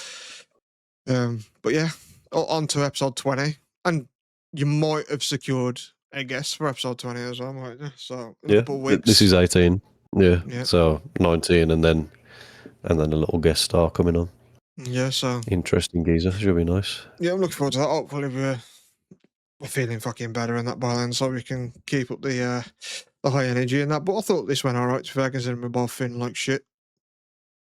But yeah, on to episode 20, and you might have secured a guest for episode 20 as well, mightn't you? So in a couple of weeks. This is 18. Yeah. So 19, and then a little guest star coming on. Yeah, so interesting geezer. Should be nice. Yeah, I'm looking forward to that. Hopefully we're feeling fucking better in that by then, so we can keep up the high energy and that. But I thought this went alright, to be fair, considering we're both feeling like shit.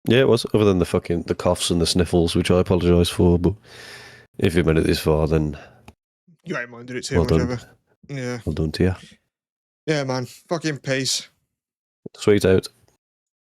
Yeah, it was, other than the coughs and the sniffles, which I apologise for, but if you made it this far, then you ain't minded it too much ever. Yeah. Well done to you. Yeah, man. Fucking peace. Sweet out.